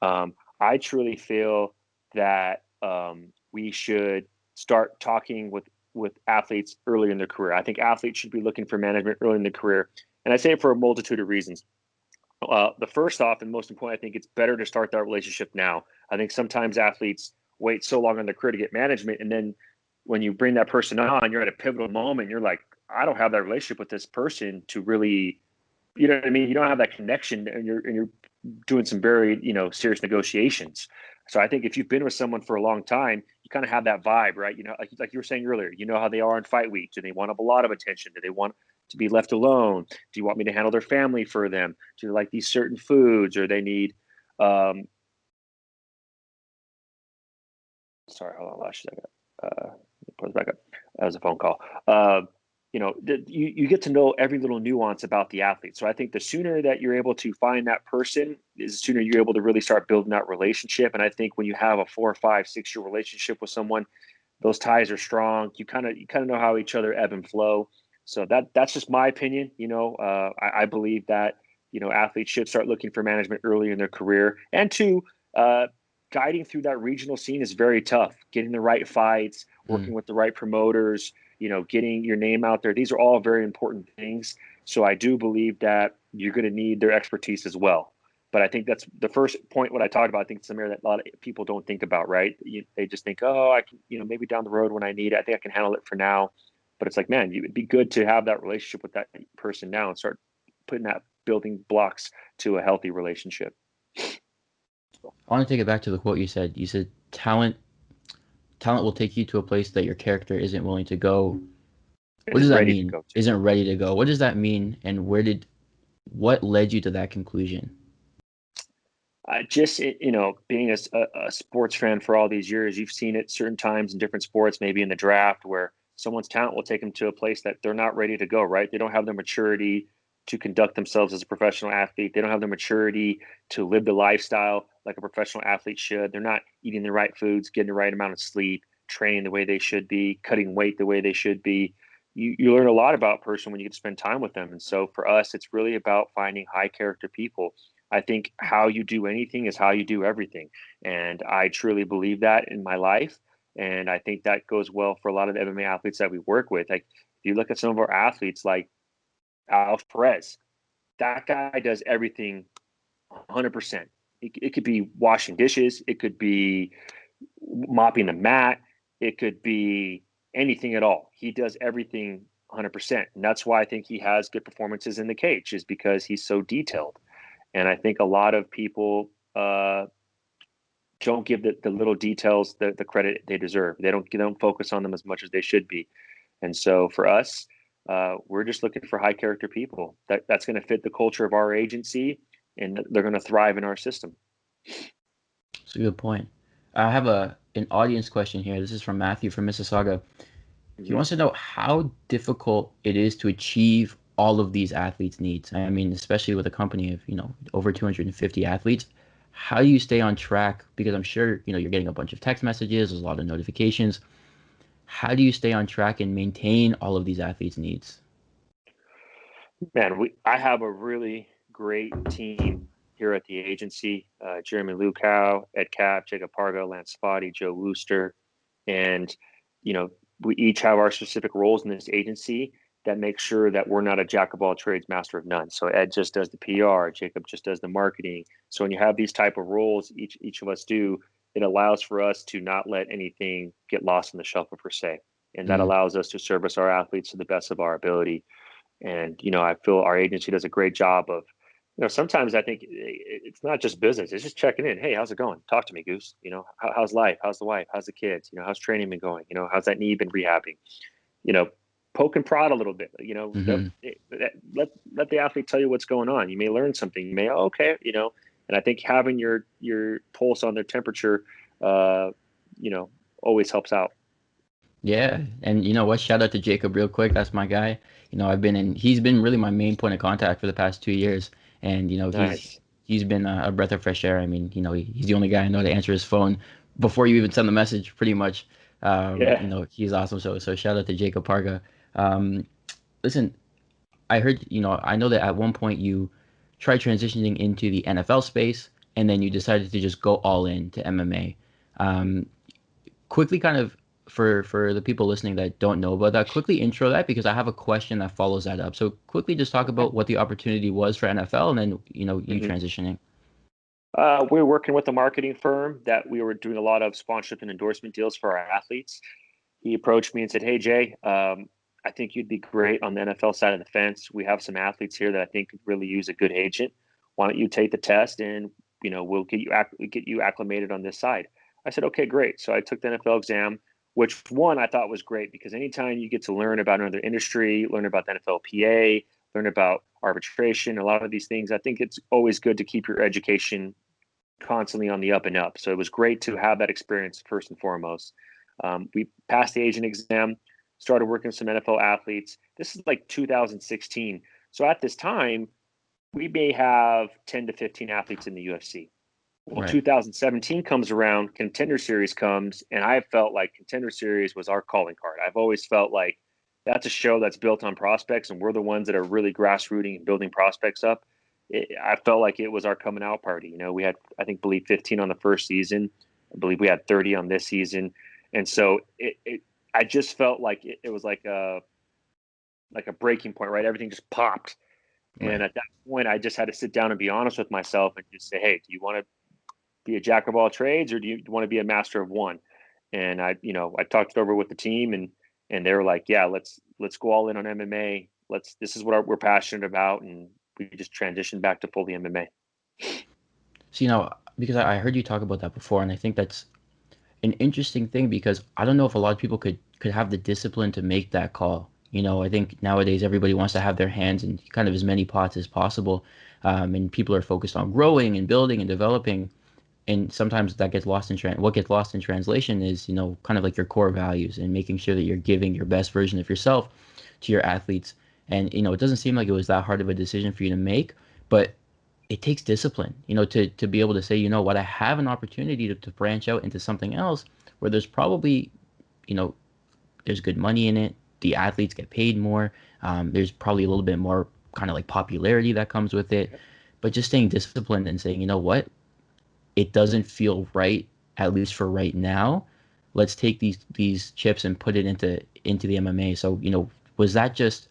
Speaker 2: I truly feel that we should start talking with athletes early in their career. I think athletes should be looking for management early in their career, and I say it for a multitude of reasons. The first off, and most important, I think it's better to start that relationship now. I think sometimes athletes wait so long in their career to get management, and then when you bring that person on, you're at a pivotal moment. You're like, I don't have that relationship with this person to really, you know what I mean? You don't have that connection, and you're doing some very serious negotiations. So I think if you've been with someone for a long time, you kind of have that vibe, right? Like you were saying earlier, you know how they are in fight week. Do they want a lot of attention? Do they want to be left alone? Do you want me to handle their family for them? Do they like these certain foods, or they need? Um, Sorry, hold on, last second. Put it back up. That was a phone call. You get to know every little nuance about the athlete. So I think the sooner that you're able to find that person is the sooner you're able to really start building that relationship. And I think when you have a 4 or 5, 6 year relationship with someone, those ties are strong. You kind of know how each other ebb and flow. So that's just my opinion. I believe that athletes should start looking for management early in their career. And two, uh, guiding through that regional scene is very tough. Getting the right fights,
Speaker 1: Mm.
Speaker 2: working with the right promoters, getting your name out there. These are all very important things. So I do believe that you're going to need their expertise as well. But I think that's the first point. What I talked about, I think it's something that a lot of people don't think about, right? They just think, oh, I can, maybe down the road when I need it, I think I can handle it for now. But it's like, man, it'd be good to have that relationship with that person now and start putting that building blocks to a healthy relationship.
Speaker 1: I want to take it back to the quote you said. You said talent will take you to a place that your character isn't willing to go. What does
Speaker 2: Isn't
Speaker 1: that
Speaker 2: ready to
Speaker 1: mean?
Speaker 2: go to.
Speaker 1: Isn't ready to go. What does that mean? And what led you to that conclusion?
Speaker 2: Just being a sports fan for all these years, you've seen it certain times in different sports, maybe in the draft, where someone's talent will take them to a place that they're not ready to go. Right? They don't have the maturity to conduct themselves as a professional athlete. They don't have the maturity to live the lifestyle like a professional athlete should. They're not eating the right foods, getting the right amount of sleep, training the way they should be, cutting weight the way they should be. You learn a lot about a person when you get to spend time with them. And so for us, it's really about finding high character people. I think how you do anything is how you do everything. And I truly believe that in my life. And I think that goes well for a lot of the MMA athletes that we work with. Like if you look at some of our athletes like Alex Perez, that guy does everything 100%. It could be washing dishes, it could be mopping the mat, it could be anything at all. He does everything 100%. And that's why I think he has good performances in the cage, is because he's so detailed. And I think a lot of people don't give the little details the credit they deserve. They don't focus on them as much as they should be. And so for us, we're just looking for high character people that's going to fit the culture of our agency, and they're going to thrive in our system.
Speaker 1: It's a good point. I have an audience question here. This is from Matthew from Mississauga. He
Speaker 2: Mm-hmm.
Speaker 1: wants to know how difficult it is to achieve all of these athletes' needs. I mean, especially with a company of, over 250 athletes. How do you stay on track? Because I'm sure, you're getting a bunch of text messages, there's a lot of notifications. How do you stay on track and maintain all of these athletes' needs?
Speaker 2: Man, I have a really great team here at the agency. Jeremy Lukow, Ed Cap, Jacob Pargo, Lance Spotty, Joe Wooster, and you know we each have our specific roles in this agency that make sure that we're not a jack of all trades, master of none. So Ed just does the PR, Jacob just does the marketing. So when you have these type of roles, each of us do, it allows for us to not let anything get lost in the shuffle per se, and that
Speaker 1: Mm,
Speaker 2: allows us to service our athletes to the best of our ability. And I feel our agency does a great job of, sometimes I think it's not just business; it's just checking in. Hey, how's it going? Talk to me, Goose. How's life? How's the wife? How's the kids? How's training been going? How's that knee been rehabbing? You know, poke and prod a little bit.
Speaker 1: hmm
Speaker 2: Let the athlete tell you what's going on. You may learn something. You may, okay. And I think having your pulse on their temperature, uh, always helps out.
Speaker 1: Yeah, and you know what? Shout out to Jacob real quick. That's my guy. He's been really my main point of contact for the past 2 years, and
Speaker 2: Nice.
Speaker 1: he's been a breath of fresh air. I mean, he's the only guy I know to answer his phone before you even send the message, pretty much.
Speaker 2: Yeah.
Speaker 1: He's awesome. So shout out to Jacob Parga. Um, listen, I know that at one point you tried transitioning into the NFL space, and then you decided to just go all in to MMA. Um, quickly kind of for the people listening that don't know about that, quickly intro that because I have a question that follows that up. So quickly just talk
Speaker 2: Okay.
Speaker 1: about what the opportunity was for NFL and then, you
Speaker 2: Mhm.
Speaker 1: transitioning.
Speaker 2: We were working with a marketing firm that we were doing a lot of sponsorship and endorsement deals for our athletes. He approached me and said, "Hey Jay, I think you'd be great on the NFL side of the fence. We have some athletes here that I think could really use a good agent. Why don't you take the test and we'll get you acclimated on this side." I said, "Okay, great." So I took the NFL exam, which one I thought was great because anytime you get to learn about another industry, learn about the NFLPA, learn about arbitration, a lot of these things, I think it's always good to keep your education constantly on the up and up. So it was great to have that experience first and foremost. We passed the agent exam. started working with some NFL athletes. This is like 2016. So at this time, we may have 10 to 15 athletes in the UFC. Well,
Speaker 1: Right.
Speaker 2: 2017 comes around, Contender Series comes, and I felt like Contender Series was our calling card. I've always felt like that's a show that's built on prospects, and we're the ones that are really grassrooting and building prospects up. I felt like it was our coming out party. We had, I think, believe 15 on the first season. I believe we had 30 on this season, and so I just felt like it was like a breaking point, right? Everything just popped, and
Speaker 1: Right.
Speaker 2: at that point, I just had to sit down and be honest with myself and just say, "Hey, do you want to be a jack of all trades, or do you want to be a master of one?" And I talked it over with the team, and they were like, "Yeah, let's go all in on MMA. This is what we're passionate about," and we just transitioned back to fully MMA.
Speaker 1: So, because I heard you talk about that before, and I think that's an interesting thing because I don't know if a lot of people could have the discipline to make that call. I think nowadays everybody wants to have their hands in kind of as many pots as possible, and people are focused on growing and building and developing. And sometimes that gets lost in what gets lost in translation is kind of like your core values and making sure that you're giving your best version of yourself to your athletes. And it doesn't seem like it was that hard of a decision for you to make, but it takes discipline, to be able to say, what, I have an opportunity to branch out into something else where there's probably, you know, there's good money in it. The athletes get paid more. There's probably a little bit more kind of like popularity that comes with it. But just staying disciplined and saying, what, it doesn't feel right, at least for right now. Let's take these chips and put it into the MMA. So, was that just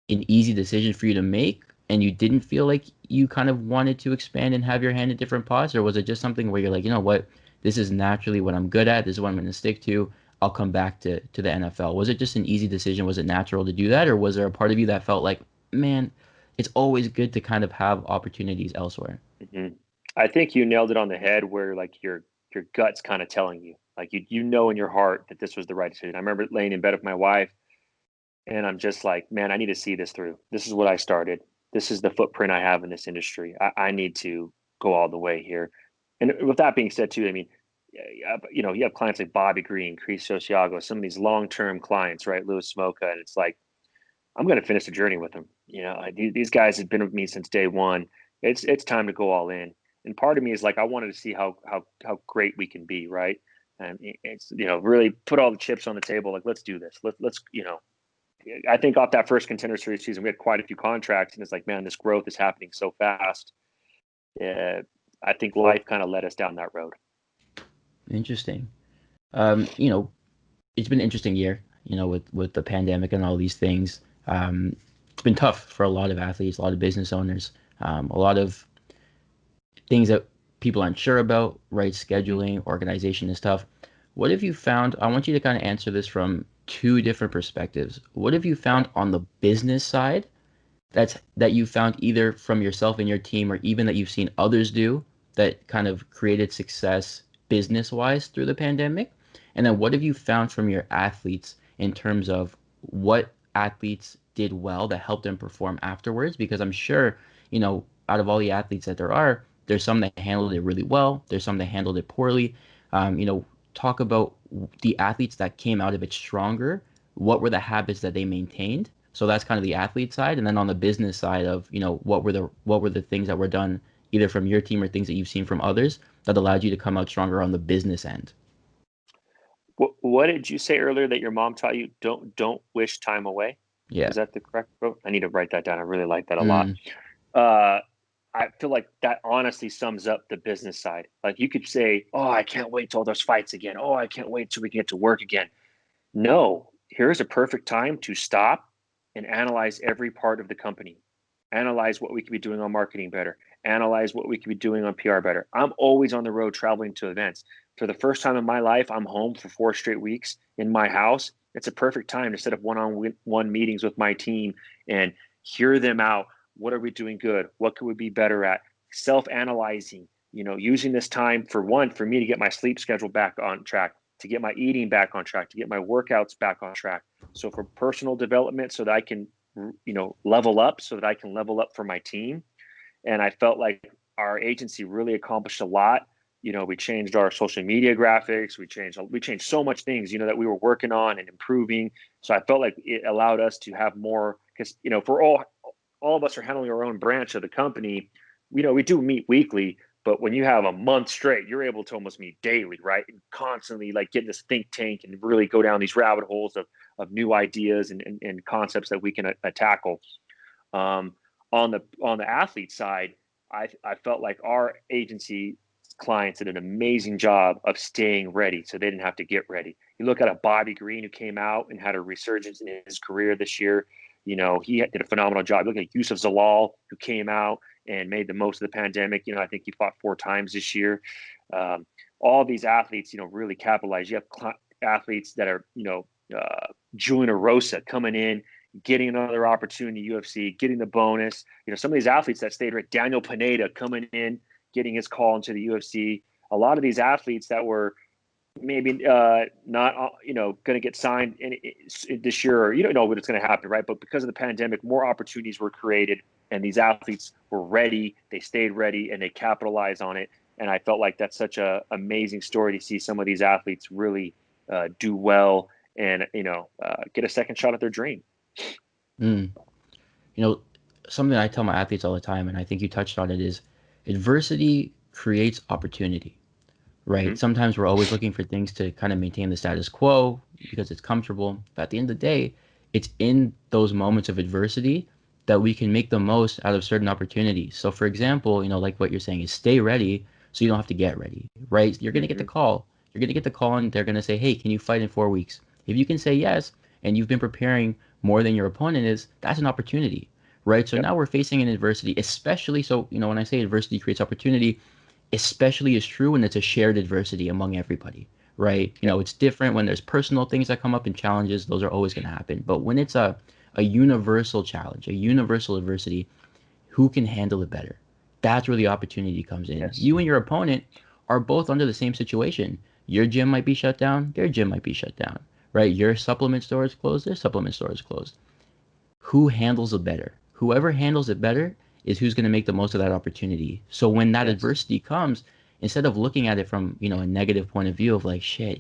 Speaker 1: an easy decision for you to make and you didn't feel like you kind of wanted to expand and have your hand in different pots, or was it just something where you're like, what, this is naturally what I'm good at, this is what I'm going to stick to, I'll come back to the NFL? Was it just an easy decision? Was it natural to do that, or was there a part of you that felt like, man, it's always good to kind of have opportunities elsewhere?
Speaker 2: Hmm. I think you nailed it on the head, where like your gut's kind of telling you, like you know in your heart that this was the right decision. I remember laying in bed with my wife, and I'm just like, man, I need to see this through. This is what I started. This is the footprint I have in this industry. I need to go all the way here. And with that being said, too, I mean, you have clients like Bobby Green, Chris Sociago, some of these long-term clients, right? Louis Smoka, and it's like, I'm going to finish the journey with them. These guys have been with me since day one. It's time to go all in. And part of me is like, I wanted to see how great we can be, right? And it's really put all the chips on the table. Like, let's do this. Let's I think off that first Contender Series season, we had quite a few contracts, and it's like, man, this growth is happening so fast. Uh, I think life kind of led us down that road.
Speaker 1: Interesting. You know, it's been an interesting year, with the pandemic and all these things. It's been tough for a lot of athletes, a lot of business owners, a lot of things that people aren't sure about, right?
Speaker 2: Mm-hmm.
Speaker 1: Scheduling, organization is tough. What have you found? I want you to kind of answer this from two different perspectives. What have you
Speaker 2: Okay.
Speaker 1: found on the business side that you found either from yourself and your team or even that you've seen others do that kind of created success business wise through the pandemic? And then what have you found from your athletes in terms of what athletes did well that helped them perform afterwards? Because I'm sure, out of all the athletes that there are, there's some that handled it really well, there's some that handled it poorly. Talk about the athletes that came out of it stronger. What were the habits that they maintained? So that's kind of the athlete side, and then on the business side of, what were the things that were done either from your team or things that you've seen from others that allowed you to come out stronger on the business end.
Speaker 2: What did you say earlier that your mom taught you? Don't wish time away.
Speaker 1: Yeah.
Speaker 2: Was that the correct quote? I need to write that down. I really like that a lot.
Speaker 1: Mm,
Speaker 2: Uh, I feel like that honestly sums up the business side. Like, you could say, "Oh, I can't wait till there's fights again. Oh, I can't wait till we get to work again." No, here's a perfect time to stop and analyze every part of the company. Analyze what we could be doing on marketing better. Analyze what we could be doing on PR better. I'm always on the road traveling to events. For the first time in my life, I'm home for 4 straight weeks in my house. It's a perfect time to set up one-on-one meetings with my team and hear them out. What are we doing good? What could we be better at? Self-analyzing, using this time for me to get my sleep schedule back on track, to get my eating back on track, to get my workouts back on track. So for personal development, so that I can, level up, so that I can level up for my team. And I felt like our agency really accomplished a lot we changed our social media graphics. We changed so much things, that we were working on and improving. So I felt like it allowed us to have more, because for all of us are handling our own branch of the company. We do meet weekly, but when you have a month straight, you're able to almost meet daily, right? And constantly like get in this think tank and really go down these rabbit holes of new ideas and concepts that we can tackle. Um, on the athlete side, I felt like our agency clients did an amazing job of staying ready, so they didn't have to get ready. You look at a Bobby Green who came out and had a resurgence in his career this year. He did a phenomenal job. Look at Yusuf Zalal, who came out and made the most of the pandemic. I think he fought 4 times this year. All these athletes, really capitalize. You have athletes that are, Julian Erosa coming in, getting another opportunity in the UFC, getting the bonus. Some of these athletes that stayed right, Daniel Pineda coming in, getting his call into the UFC. A lot of these athletes that were maybe not, going to get signed in this year, or you don't know what's going to happen, right? But because of the pandemic, more opportunities were created, and these athletes were ready. They stayed ready, and they capitalized on it. And I felt like that's such a amazing story to see some of these athletes really do well and get a second shot at their dream.
Speaker 1: Mm. You know, something I tell my athletes all the time, and I think you touched on it, is adversity creates opportunity, right?
Speaker 2: Mm-hmm.
Speaker 1: Sometimes we're always looking for things to kind of maintain the status quo because it's comfortable. But at the end of the day, it's in those moments of adversity that we can make the most out of certain opportunities. So, for example, like what you're saying is stay ready so you don't have to get ready, right? You're going to get the
Speaker 2: Mm-hmm.
Speaker 1: call. You're going to get the call, and they're going to say, hey, can you fight in 4 weeks? If you can say yes, and you've been preparing more than your opponent is, that's an opportunity, right? So
Speaker 2: Yep.
Speaker 1: now we're facing an adversity, especially so, when I say adversity creates opportunity, especially is true when it's a shared adversity among everybody, right?
Speaker 2: Yep.
Speaker 1: It's different when there's personal things that come up and challenges, those are always going to happen. But when it's a universal challenge, a universal adversity, who can handle it better? That's where the opportunity comes in.
Speaker 2: Yes.
Speaker 1: You and your opponent are both under the same situation. Your gym might be shut down, their gym might be shut down, right? Your supplement store is closed, their supplement store is closed. Who handles it better? Whoever handles it better is who's going to make the most of that opportunity. So when that
Speaker 2: Yes.
Speaker 1: adversity comes, instead of looking at it from, a negative point of view of like, shit,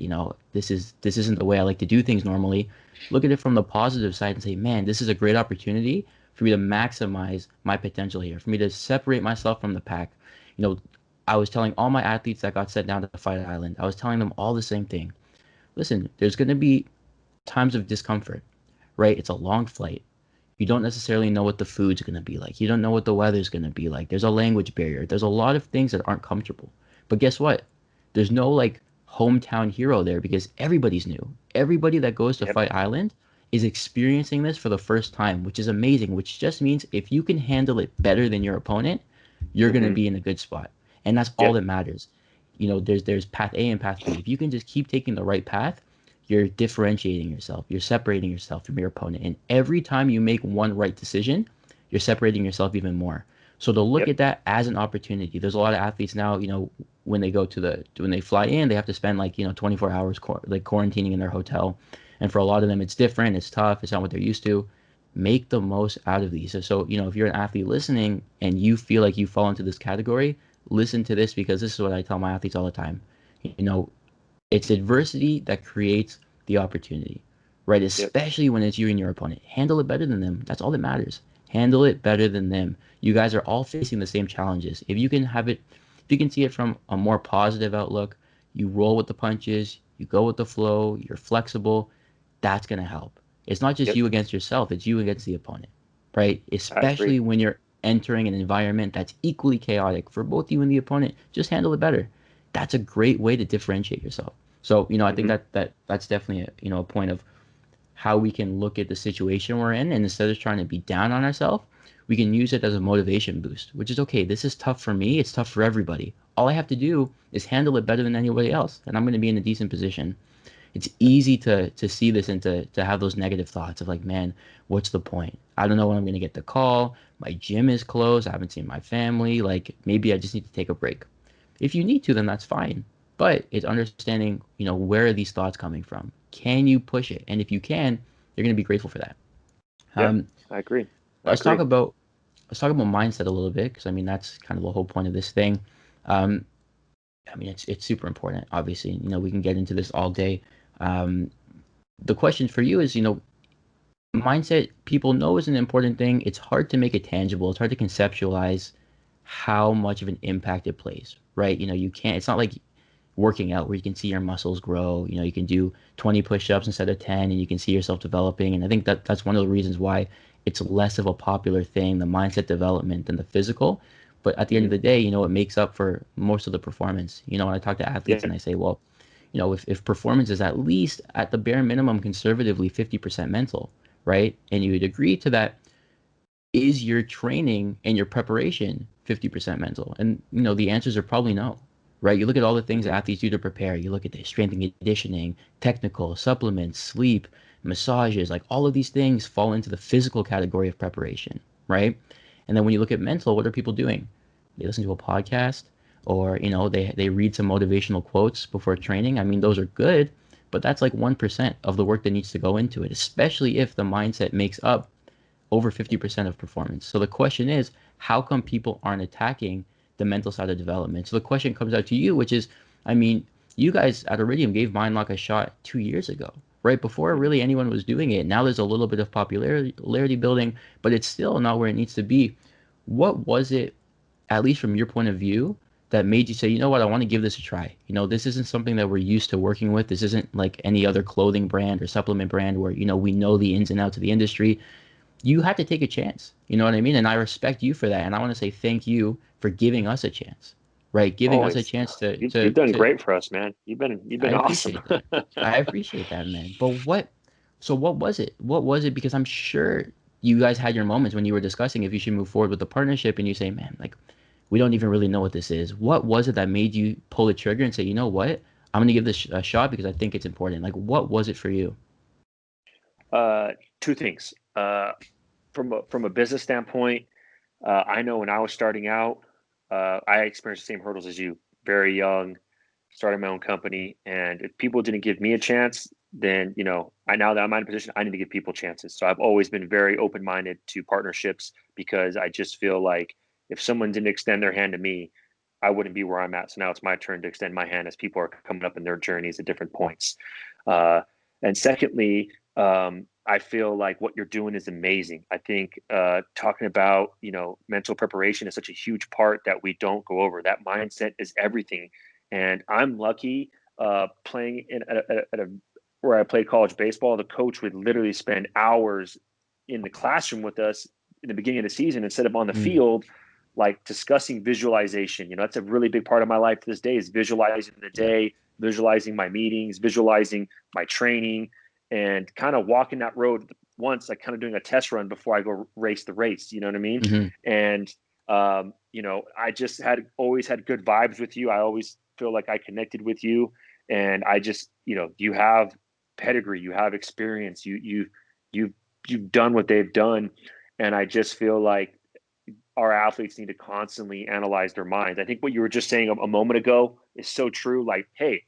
Speaker 1: this isn't the way I like to do things normally, look at it from the positive side and say, man, this is a great opportunity for me to maximize my potential here, for me to separate myself from the pack. You know, I was telling all my athletes that got sent down to Fight Island, I was telling them all the same thing. Listen, there's going to be times of discomfort, right? It's a long flight. You don't necessarily know what the food's going to be like. You don't know what the weather's going to be like. There's a language barrier. There's a lot of things that aren't comfortable. But guess what? There's no like hometown hero there because everybody's new. Everybody that goes to
Speaker 2: Yep.
Speaker 1: Fight Island is experiencing this for the first time, which is amazing, which just means if you can handle it better than your opponent, you're going to
Speaker 2: Mm-hmm.
Speaker 1: be in a good spot. And that's all
Speaker 2: Yep.
Speaker 1: that matters. There's path A and path B. If you can just keep taking the right path, you're differentiating yourself. You're separating yourself from your opponent. And every time you make one right decision, you're separating yourself even more. So to look
Speaker 2: Yep.
Speaker 1: at that as an opportunity, there's a lot of athletes now, when they go when they fly in, they have to spend like, 24 hours like quarantining in their hotel. And for a lot of them, it's different. It's tough. It's not what they're used to. Make the most out of these. So, if you're an athlete listening and you feel like you fall into this category, listen to this because this is what I tell my athletes all the time. You know, it's adversity that creates the opportunity, right?
Speaker 2: Yep.
Speaker 1: Especially when it's you and your opponent. Handle it better than them. That's all that matters. Handle it better than them. You guys are all facing the same challenges. If you can see it from a more positive outlook, you roll with the punches, you go with the flow, you're flexible, that's going to help. It's not just
Speaker 2: Yep.
Speaker 1: you against yourself, it's you against the opponent, right?
Speaker 2: I agree.
Speaker 1: Especially when you're entering an environment that's equally chaotic for both you and the opponent. Just handle it better. That's a great way to differentiate yourself. So, I think
Speaker 2: Mm-hmm.
Speaker 1: that's definitely a point of how we can look at the situation we're in, and instead of trying to be down on ourselves, we can use it as a motivation boost, which is okay. This is tough for me. It's tough for everybody. All I have to do is handle it better than anybody else, and I'm going to be in a decent position. It's easy to see this and to have those negative thoughts of like, man, what's the point? I don't know when I'm going to get the call. My gym is closed. I haven't seen my family. Like maybe I just need to take a break. If you need to, then that's fine. But it's understanding, where are these thoughts coming from? Can you push it? And if you can, you're going to be grateful for that.
Speaker 2: Yep.
Speaker 1: Um,
Speaker 2: I agree. I
Speaker 1: let's talk
Speaker 2: agree.
Speaker 1: about let's talk about mindset a little bit because I mean that's kind of the whole point of this thing. Um, I mean, it's super important. Obviously, we can get into this all day. Um, the question for you is, mindset people know is an important thing. It's hard to make it tangible. It's hard to conceptualize how much of an impact it plays, right? You can't, it's not like working out where you can see your muscles grow. You can do 20 push-ups instead of 10 and you can see yourself developing. And I think that that's one of the reasons why it's less of a popular thing, the mindset development than the physical. But at the end of
Speaker 2: Hmm.
Speaker 1: the day, it makes up for most of the performance. When I talk to athletes
Speaker 2: Yeah.
Speaker 1: and I say, well, if performance is at least at the bare minimum conservatively 50% mental, right? And you would agree to that, is your training and your preparation 50% mental? And the answers are probably no, right? You look at all the things
Speaker 2: Hmm.
Speaker 1: athletes do to prepare. You look at the strength and conditioning, technical, supplements, sleep, massages, like all of these things fall into the physical category of preparation, right? And then when you look at mental, what are people doing? They listen to a podcast, or they read some motivational quotes before training. I mean, those are good, but that's like 1% of the work that needs to go into it, especially if the mindset makes up over 50% of performance. So the question is, how come people aren't attacking the mental side of development? So the question comes out to you, which is, I mean, you guys at Iridium gave MindLock a shot 2 years ago, right? Before
Speaker 2: Hmm.
Speaker 1: really anyone was doing it. Now there's a little bit of popularity building, but it's still not where it needs to be. What was it, at least from your point of view, that made you say, you know what, I want to give this a try? This isn't something that we're used to working with. This isn't like any other clothing brand or supplement brand where, we know the ins and outs of the industry. You had to take a chance. You know what I mean? And I respect you for that. And I want to say thank you for giving us a chance, right? Giving us a
Speaker 2: Always.
Speaker 1: chance to
Speaker 2: You've done
Speaker 1: to.
Speaker 2: great for us, man. You've
Speaker 1: I
Speaker 2: been awesome.
Speaker 1: appreciate that. I appreciate that, man. But what? So what was it? What was it? Because I'm sure you guys had your moments when you were discussing if you should move forward with the partnership, and you say, man, like we don't even really know what this is. What was it that made you pull the trigger and say, you know what? I'm gonna give this a shot because I think it's important. Like, what was it for you?
Speaker 2: uh, Two things. From a business standpoint, I know when I was starting out, I experienced the same hurdles as you. Very young, started my own company, and if people didn't give me a chance, then I now that I'm in a position, I need to give people chances. So I've always been very open minded to partnerships because I just feel like if someone didn't extend their hand to me, I wouldn't be where I'm at. So now it's my turn to extend my hand as people are coming up in their journeys at different points. Uh, and secondly, I feel like what you're doing is amazing. I think talking about mental preparation is such a huge part that we don't go over. That mindset is everything, and I'm lucky playing at a where I played college baseball. The coach would literally spend hours in the classroom with us in the beginning of the season instead of on the
Speaker 1: Mm,
Speaker 2: field, like discussing visualization. That's a really big part of my life to this day is visualizing the
Speaker 1: yeah.
Speaker 2: day, visualizing my meetings, visualizing my training, and kind of walking that road once, like kind of doing a test run before I go race the race. You know what I mean?
Speaker 1: Hmm.
Speaker 2: And I just had always had good vibes with you. I always feel like I connected with you, and I just you have pedigree, you have experience, you you've done what they've done, and I just feel like our athletes need to constantly analyze their minds. I think what you were just saying a moment ago is so true. Like, hey,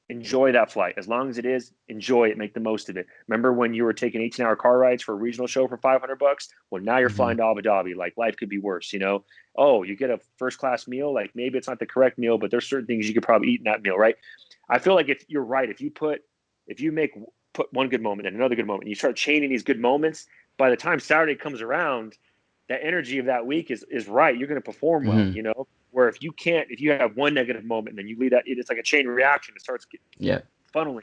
Speaker 2: enjoy that flight. As long as it is, enjoy it, make the most of it. Remember when you were taking 18-hour car rides for a regional show for $500? Well, now you're
Speaker 1: Hmm.
Speaker 2: flying to Abu Dhabi. Like life could be worse. Oh, you get a first class meal. Like maybe it's not the correct meal, but there's certain things you could probably eat in that meal, right? I feel like if you're right, if you make put one good moment and another good moment, and you start chaining these good moments, by the time Saturday comes around, that energy of that week is right. You're going to perform well,
Speaker 1: Hmm.
Speaker 2: where if you have one negative moment and then you lead that, it's like a chain reaction. It starts
Speaker 1: Yeah.
Speaker 2: funneling.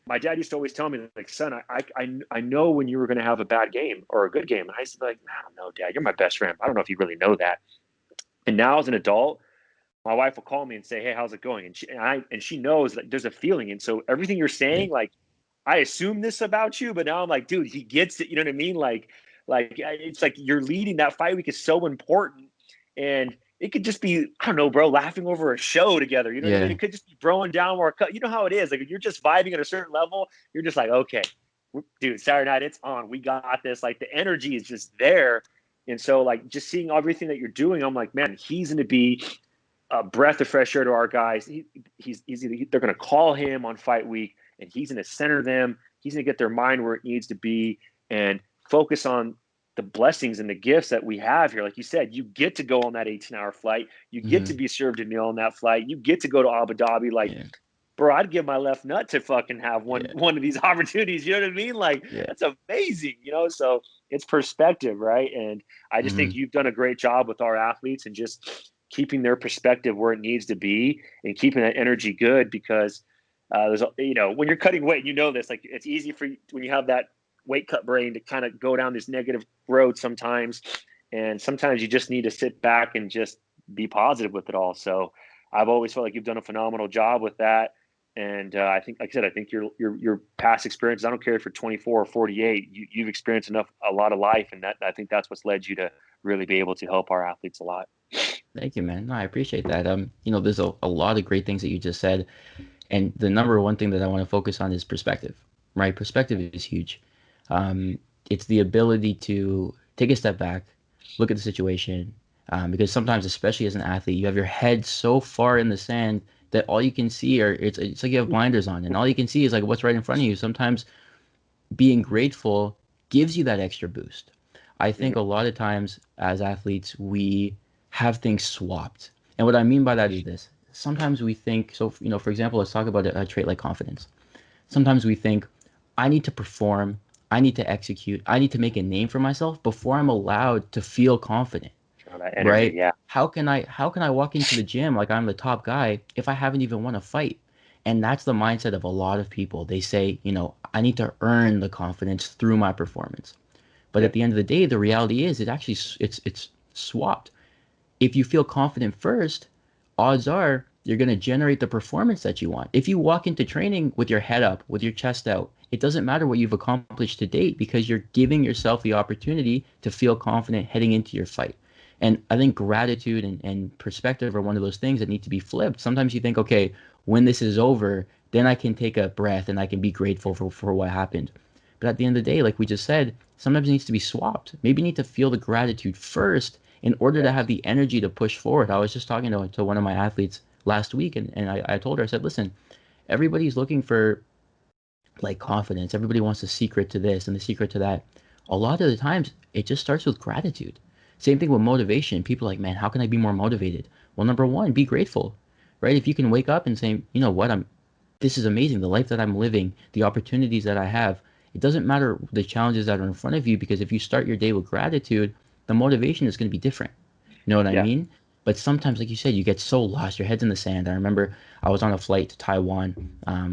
Speaker 2: My dad used to always tell me, like, son, I know when you were going to have a bad game or a good game. And I used to be like, I don't know, Dad, you're my best friend. I don't know if you really know that. And now as an adult, my wife will call me and say, hey, how's it going? And she knows that there's a feeling. And so everything you're
Speaker 1: Yeah.
Speaker 2: saying, like, I assume this about you, but now I'm like, dude, he gets it. You know what I mean? Like it's like you're leading that fight week is so important, and it could just be I don't know, bro, laughing over a show together. You know what I mean?
Speaker 1: Yeah.
Speaker 2: It could just be throwing down or cut. You know how it is. Like if you're just vibing at a certain level, you're just like, okay, dude, Saturday night, it's on. We got this. Like the energy is just there, and so like just seeing everything that you're doing, I'm like, man, he's going to be a breath of fresh air to our guys. They're going to call him on fight week, and he's going to center them. He's going to get their mind where it needs to be and focus on the blessings and the gifts that we have here. Like you said, you get to go on that 18-hour flight. You get to
Speaker 1: Hmm.
Speaker 2: be served a meal on that flight. You get to go to Abu Dhabi. Like,
Speaker 1: Yeah.
Speaker 2: bro, I'd give my left nut to fucking have one
Speaker 1: Yeah.
Speaker 2: one of these opportunities. You know what I mean? Like,
Speaker 1: Yeah.
Speaker 2: that's amazing. So it's perspective, right? And I just think
Speaker 1: Hmm.
Speaker 2: you've done a great job with our athletes and just keeping their perspective where it needs to be and keeping that energy good because there's when you're cutting weight, this, like, it's easy for you when you have that weight cut brain to kind of go down this negative road sometimes, and sometimes you just need to sit back and just be positive with it all. So I've always felt like you've done a phenomenal job with that. And I think, like I said, I think your past experiences, I don't care if you're 24 or 48, you've experienced a lot of life, and that I think that's what's led you to really be able to help our athletes a lot.
Speaker 1: Thank you, man. No, I appreciate that. There's a lot of great things that you just said. And the number one thing that I want to focus on is perspective, right? Perspective is huge. Um, it's the ability to take a step back, look at the situation, because sometimes, especially as an athlete, you have your head so far in the sand that all you can see are it's like you have blinders on, and all you can see is like what's right in front of you. Sometimes being grateful gives you that extra boost. I think
Speaker 2: Mhm.
Speaker 1: a lot of times as athletes, we have things swapped. And what I mean by that is this. Sometimes we think, so, for example, let's talk about a trait like confidence. Sometimes we think, I need to perform, I need to execute, I need to make a name for myself before I'm allowed to feel confident,
Speaker 2: Oh, that energy,
Speaker 1: right?
Speaker 2: yeah,
Speaker 1: How can I walk into the gym like I'm the top guy if I haven't even won a fight? And that's the mindset of a lot of people. They say, I need to earn the confidence through my performance. But
Speaker 2: yeah,
Speaker 1: at the end of the day, the reality is it's swapped. If you feel confident first, odds are you're going to generate the performance that you want. If you walk into training with your head up, with your chest out, it doesn't matter what you've accomplished to date because you're giving yourself the opportunity to feel confident heading into your fight. And I think gratitude and perspective are one of those things that need to be flipped. Sometimes you think, okay, when this is over, then I can take a breath and I can be grateful for what happened. But at the end of the day, like we just said, sometimes it needs to be swapped. Maybe you need to feel the gratitude first in order to
Speaker 2: yeah,
Speaker 1: have the energy to push forward. I was just talking to one of my athletes last week, and I told her, I said, listen, everybody's looking for like confidence. Everybody wants the secret to this and the secret to that. A lot of the times, it just starts with gratitude. Same thing with motivation. People are like, man, how can I be more motivated? Well, number one, be grateful, right? If you can wake up and say, you know what, this is amazing. The life that I'm living, the opportunities that I have. It doesn't matter the challenges that are in front of you because if you start your day with gratitude, the motivation is going to be different. You know what I
Speaker 2: yeah,
Speaker 1: mean? But sometimes, like you said, you get so lost, your head's in the sand. I remember I was on a flight to Taiwan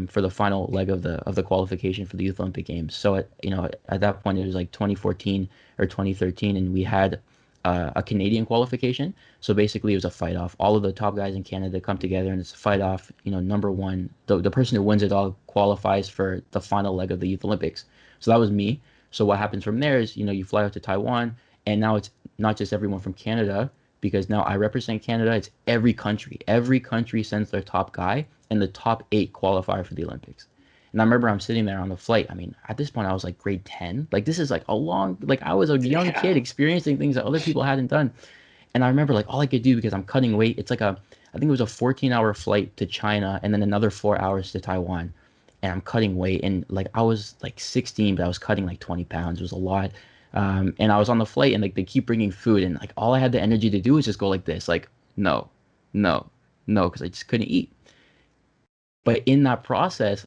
Speaker 1: for the final leg of the qualification for the Youth Olympic Games. So at that point it was like 2014 or 2013, and we had a Canadian qualification. So basically, it was a fight off. All of the top guys in Canada come together, and it's a fight off. Number one, the person who wins it all qualifies for the final leg of the Youth Olympics. So that was me. So what happens from there is, you fly out to Taiwan, and now it's not just everyone from Canada, because now I represent Canada. It's every country. Every country sends their top guy, and the top eight qualify for the Olympics. And I remember I'm sitting there on the flight. I mean, at this point, I was like grade 10. Like, this is like like I was a young
Speaker 2: yeah,
Speaker 1: kid experiencing things that other people hadn't done. And I remember like all I could do because I'm cutting weight. I think it was a 14-hour flight to China and then another 4 hours to Taiwan. And I'm cutting weight. And like I was like 16, but I was cutting like 20 pounds. It was a lot. And I was on the flight and like they keep bringing food. And like all I had the energy to do was just go like this, like, no, no, no, because I just couldn't eat. But in that process,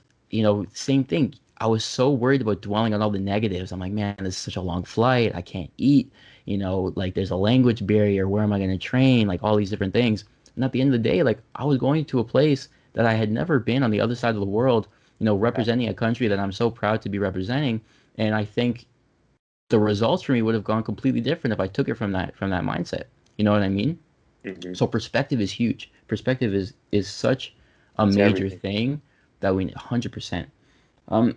Speaker 1: same thing. I was so worried about dwelling on all the negatives. I'm like, man, this is such a long flight. I can't eat. Like there's a language barrier. Where am I going to train? Like all these different things. And at the end of the day, like I was going to a place that I had never been on the other side of the world,
Speaker 2: yeah.
Speaker 1: representing a country that I'm so proud to be representing. And I think the results for me would have gone completely different if I took it from that mindset. You know what I mean?
Speaker 2: Hmm.
Speaker 1: So perspective is huge. Perspective is such a
Speaker 2: It's
Speaker 1: major
Speaker 2: everything.
Speaker 1: thing that we 100%. Um,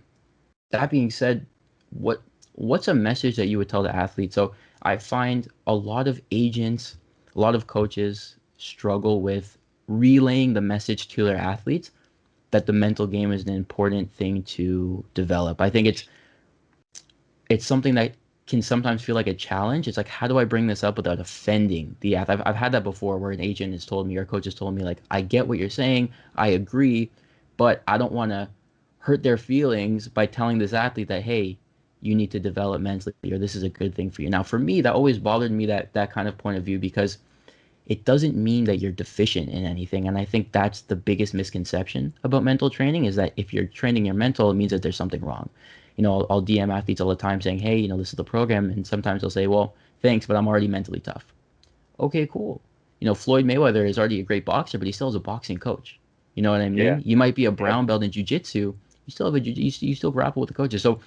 Speaker 1: that being said, what what's a message that you would tell the athletes? So I find a lot of agents, a lot of coaches struggle with relaying the message to their athletes that the mental game is an important thing to develop. I think it's something that can sometimes feel like a challenge. It's like, how do I bring this up without offending the athlete? I've had that before where an agent has told me or coach has told me, like, I get what you're saying, I agree, but I don't want to hurt their feelings by telling this athlete that, hey, you need to develop mentally, or this is a good thing for you. Now, for me, that always bothered me, that kind of point of view, because it doesn't mean that you're deficient in anything. And I think that's the biggest misconception about mental training, is that if you're training your mental, it means that there's something wrong. I'll DM athletes all the time saying, hey, this is the program. And sometimes they'll say, well, thanks, but I'm already mentally tough. Okay, cool. Floyd Mayweather is already a great boxer, but he still has a boxing coach. You know what I
Speaker 2: Yeah.
Speaker 1: mean? You might be a
Speaker 2: Yep.
Speaker 1: brown belt in jujitsu. You still have you still grapple with the coaches. So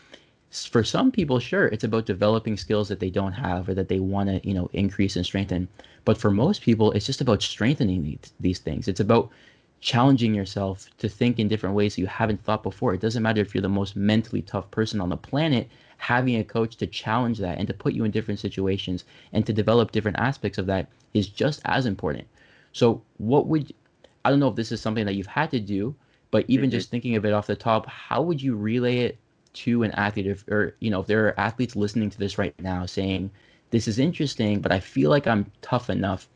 Speaker 1: for some people, sure, it's about developing skills that they don't have or that they want to, increase and strengthen. But for most people, it's just about strengthening these things. It's about challenging yourself to think in different ways you haven't thought before. It doesn't matter if you're the most mentally tough person on the planet, having a coach to challenge that and to put you in different situations and to develop different aspects of that is just as important. So, I don't know if this is something that you've had to do, but even
Speaker 2: Hmm.
Speaker 1: just thinking of it off the top, how would you relay it to an athlete, if there are athletes listening to this right now saying, this is interesting, but I feel like I'm tough enough.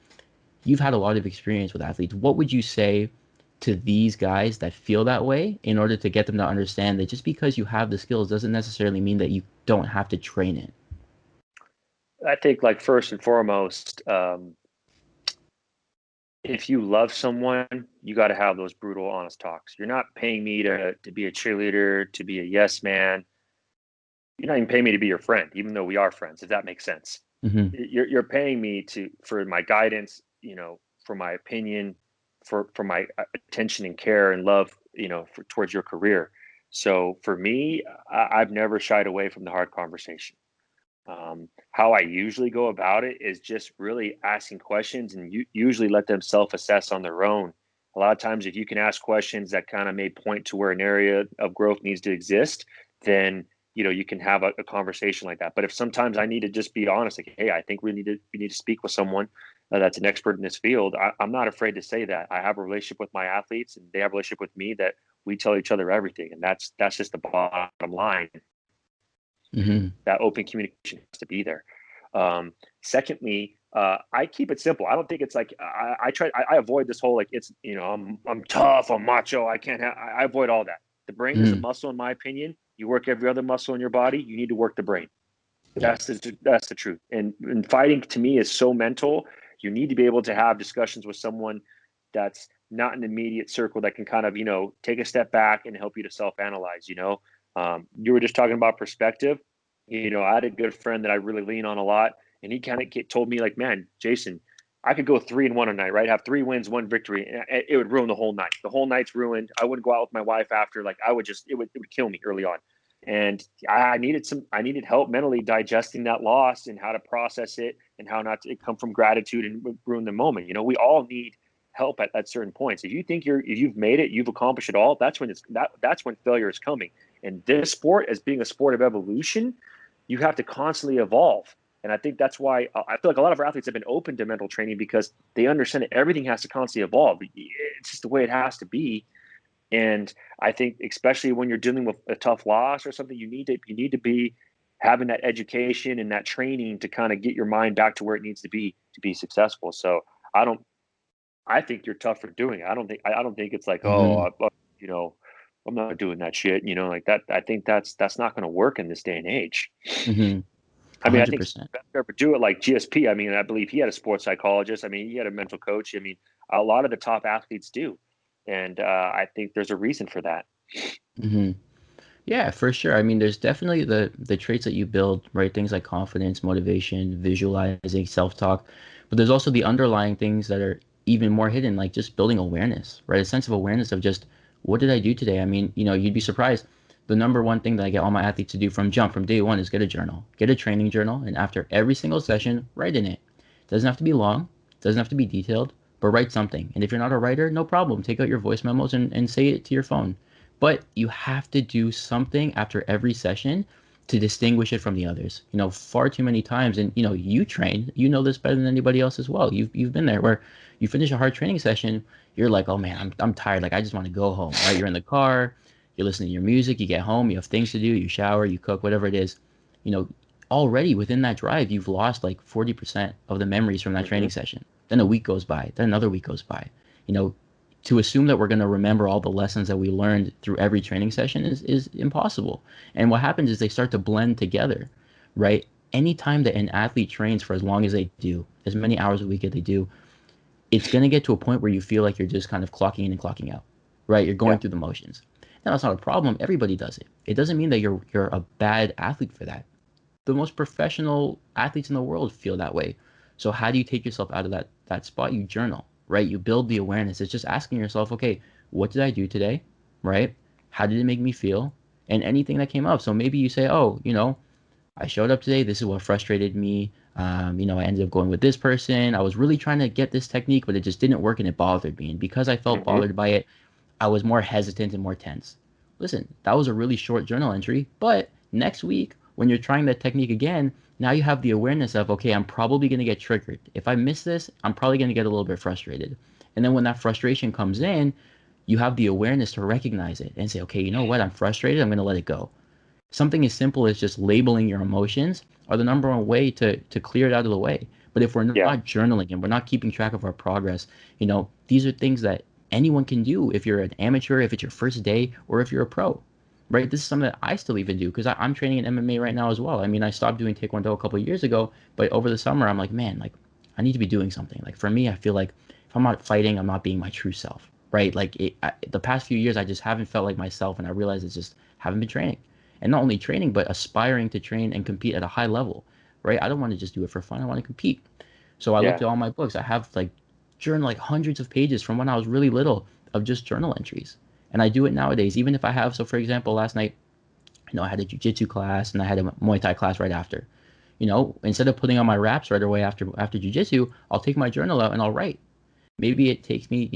Speaker 1: You've had a lot of experience with athletes. What would you say to these guys that feel that way, in order to get them to understand that just because you have the skills doesn't necessarily mean that you don't have to train it?
Speaker 2: I think, like, first and foremost, if you love someone, you got to have those brutal, honest talks. You're not paying me to be a cheerleader, to be a yes man. You're not even paying me to be your friend, even though we are friends, if that makes sense.
Speaker 1: Mm-hmm.
Speaker 2: You're paying me for my guidance, for my opinion, for my attention and care and love, towards your career. So for me, I've never shied away from the hard conversation. How I usually go about it is just really asking questions, and you usually let them self-assess on their own. A lot of times, if you can ask questions that kind of may point to where an area of growth needs to exist, then you can have a conversation like that. But if sometimes I need to just be honest, like, hey, I think we need to speak with someone that's an expert in this field, I'm not afraid to say that. I have a relationship with my athletes, and they have a relationship with me, that we tell each other everything, and that's just the bottom line.
Speaker 1: Mm-hmm.
Speaker 2: That open communication has to be there. Secondly, I keep it simple. I don't think it's like I avoid this whole, like, it's, I'm tough, I'm macho, I can't have, I avoid all that. The brain is a
Speaker 1: Mm-hmm.
Speaker 2: muscle, in my opinion. You work every other muscle in your body. You need to work the brain.
Speaker 1: Yeah.
Speaker 2: That's the truth. And fighting, to me, is so mental. You need to be able to have discussions with someone that's not an immediate circle, that can kind of take a step back and help you to self analyze. You were just talking about perspective. I had a good friend that I really lean on a lot, and he kind of told me, like, man, Jason, I could go 3-1 a night, right? Have 3 wins, one victory, and it would ruin the whole night. The whole night's ruined. I wouldn't go out with my wife after. Like, I would just, it would kill me early on. And I needed help mentally digesting that loss, and how to process it, and how not to come from gratitude and ruin the moment. We all need help at certain points. If you think you've made it, you've accomplished it all, that's when failure is coming. And this sport, as being a sport of evolution, you have to constantly evolve. And I think that's why I feel like a lot of our athletes have been open to mental training, because they understand that everything has to constantly evolve. It's just the way it has to be. And I think, especially when you're dealing with a tough loss or something, you need to be having that education and that training to kind of get your mind back to where it needs to be successful. So I don't. I think you're tough for doing it. I don't think it's like,
Speaker 1: Mm-hmm.
Speaker 2: oh, you know, I'm not doing that shit. Like that. I think that's not going to work in this day and age.
Speaker 1: Mm-hmm.
Speaker 2: I mean, I think
Speaker 1: 100%.
Speaker 2: better do it like GSP. I mean, I believe he had a sports psychologist. I mean, he had a mental coach. I mean, a lot of the top athletes do, and I think there's a reason for that.
Speaker 1: Mm-hmm. Yeah, for sure. I mean, there's definitely the traits that you build, right? Things like confidence, motivation, visualizing, self-talk. But there's also the underlying things that are even more hidden, like just building awareness, right? A sense of awareness of just, what did I do today? I mean, you'd be surprised. The number one thing that I get all my athletes to do from day one is get a journal, get a training journal, and after every single session, write in it. Doesn't have to be long, doesn't have to be detailed, but write something. And if you're not a writer, no problem. Take out your voice memos and say it to your phone. But you have to do something after every session to distinguish it from the others. Far too many times, and you train, this better than anybody else as well. You've been there, where you finish a hard training session, you're like, oh man, I'm tired. Like, I just want to go home, right? You're in the car, you're listening to your music, you get home, you have things to do, you shower, you cook, whatever it is. You know, Already within that drive, you've lost like 40% of the memories from that
Speaker 2: Hmm.
Speaker 1: training session. Then a week goes by, then another week goes by. You know, to assume that we're going to remember all the lessons that we learned through every training session is impossible. And what happens is they start to blend together, right? Anytime that an athlete trains for as long as they do, as many hours a week as they do, it's going to get to a point where you feel like you're just kind of clocking in and clocking out, right? You're
Speaker 2: Yeah.
Speaker 1: going through the motions. Now, that's not a problem. Everybody does it. It doesn't mean that you're a bad athlete for that. The most professional athletes in the world feel that way. So how do you take yourself out of that spot? You journal, right? You build the awareness. It's just asking yourself, okay, what did I do today, right? How did it make me feel? And anything that came up. So maybe you say, oh, I showed up today. This is what frustrated me. I ended up going with this person. I was really trying to get this technique, but it just didn't work and it bothered me. And because I felt
Speaker 2: Hmm.
Speaker 1: bothered by it, I was more hesitant and more tense. Listen, that was a really short journal entry, but next week, when you're trying that technique again, now you have the awareness of, okay, I'm probably going to get triggered. If I miss this, I'm probably going to get a little bit frustrated. And then when that frustration comes in, you have the awareness to recognize it and say, okay, you know what? I'm frustrated. I'm going to let it go. Something as simple as just labeling your emotions are the number one way to clear it out of the way. But if we're
Speaker 2: Yeah.
Speaker 1: not journaling and we're not keeping track of our progress, these are things that anyone can do if you're an amateur, if it's your first day, or if you're a pro, right? This is something that I still even do because I'm training in MMA right now as well. I mean, I stopped doing Taekwondo a couple of years ago, but over the summer, I'm like, man, like I need to be doing something. Like for me, I feel like if I'm not fighting, I'm not being my true self, right? Like the past few years, I just haven't felt like myself, and I realized it's just haven't been training, and not only training, but aspiring to train and compete at a high level, right? I don't want to just do it for fun. I want to compete. So I looked
Speaker 2: Yeah.
Speaker 1: at all my books. I have like journal like hundreds of pages from when I was really little of just journal entries. And I do it nowadays, even if I have. So for example, last night, I had a jujitsu class and I had a Muay Thai class right after. Instead of putting on my wraps right away after jujitsu, I'll take my journal out and I'll write. Maybe it takes me,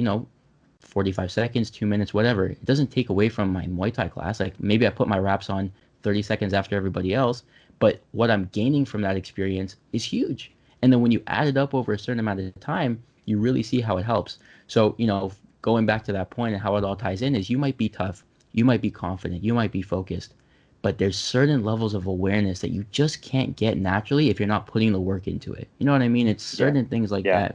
Speaker 1: 45 seconds, 2 minutes, whatever. It doesn't take away from my Muay Thai class. Like maybe I put my wraps on 30 seconds after everybody else, but what I'm gaining from that experience is huge. And then when you add it up over a certain amount of time, you really see how it helps. So, going back to that point and how it all ties in is you might be tough, you might be confident, you might be focused, but there's certain levels of awareness that you just can't get naturally if you're not putting the work into it. You know what I mean? It's
Speaker 2: Yeah.
Speaker 1: certain things like
Speaker 2: Yeah.